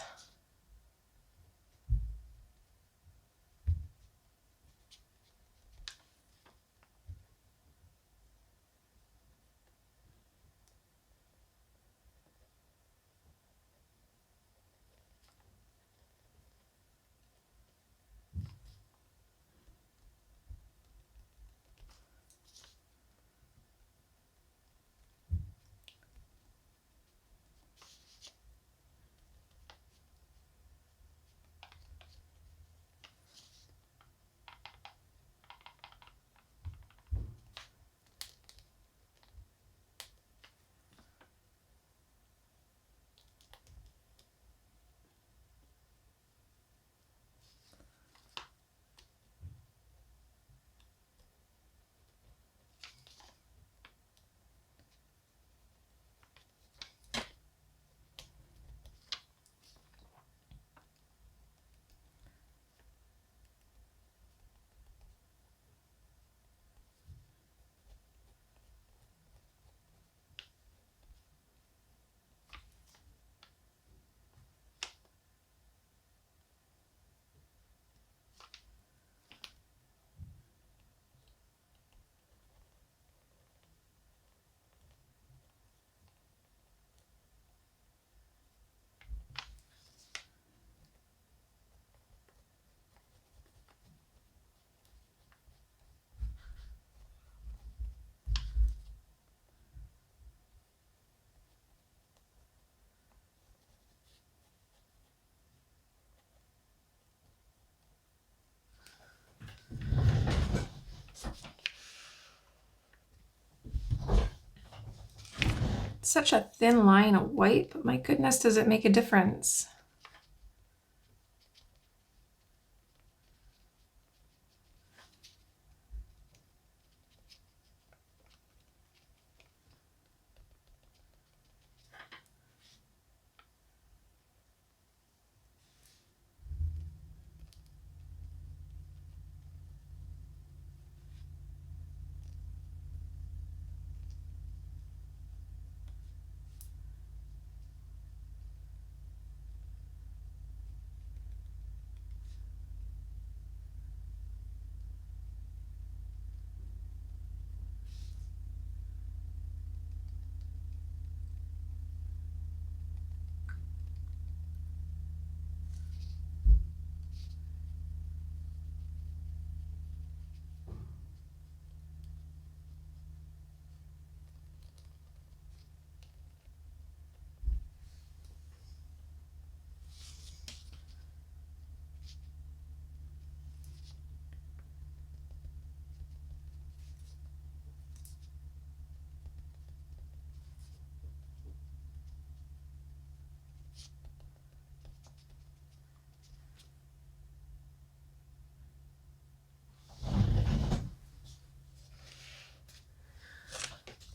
[SPEAKER 1] Such a thin line of white, but my goodness, does it make a difference?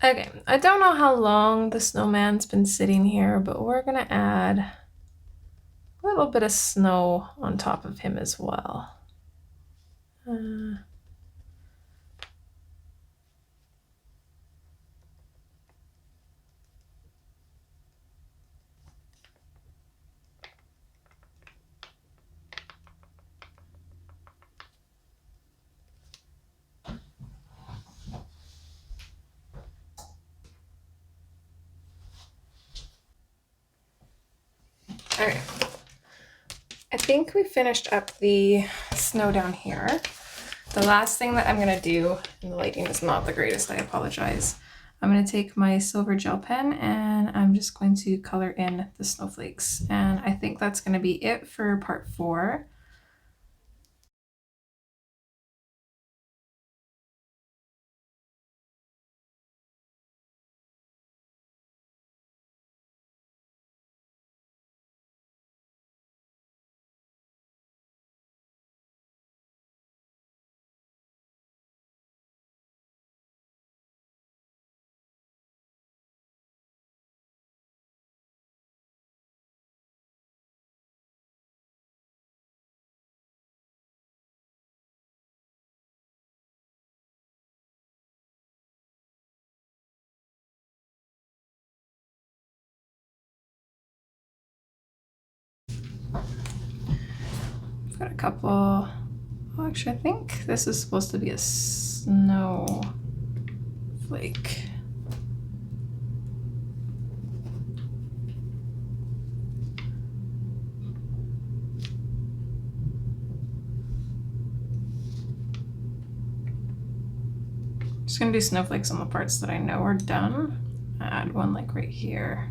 [SPEAKER 1] Okay, I don't know how long the snowman's been sitting here, but we're gonna add a little bit of snow on top of him as well. All right. I think we finished up the snow down here. The last thing that I'm gonna do, and the lighting is not the greatest, I apologize. I'm gonna take my silver gel pen and I'm just going to color in the snowflakes. And I think that's gonna be it for part 4. I've got a couple, well, actually I think this is supposed to be a snowflake. Just gonna do snowflakes on the parts that I know are done. Add one like right here.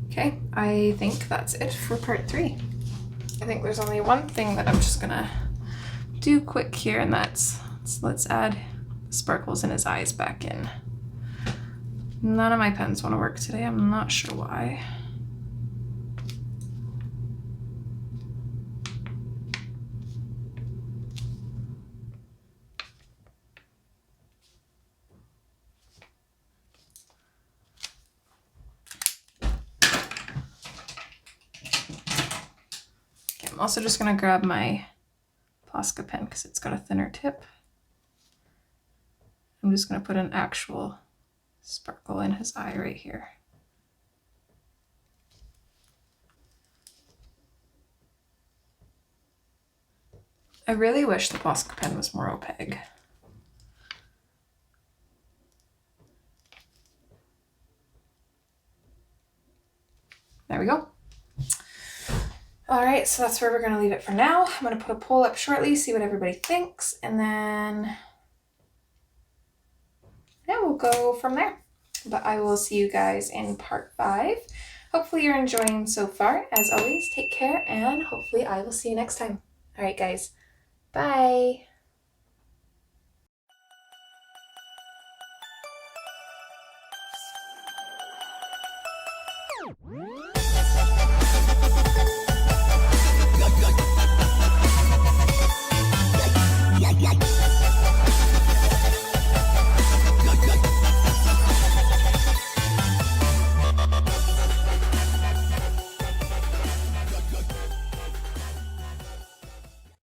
[SPEAKER 1] Okay, I think that's it for part 3. I think there's only one thing that I'm just gonna do quick here, and that's, let's add sparkles in his eyes back in. None of my pens want to work today. I'm not sure why. Okay, I'm also just gonna grab my Posca pen because it's got a thinner tip. I'm just gonna put an actual sparkle in his eye right here. I really wish the Posca pen was more opaque. There we go. All right, so that's where we're gonna leave it for now. I'm gonna put a poll up shortly, see what everybody thinks, and then yeah, we'll go from there. But I will see you guys in part 5. Hopefully you're enjoying so far. As always, take care, and hopefully I will see you next time. All right, guys. Bye.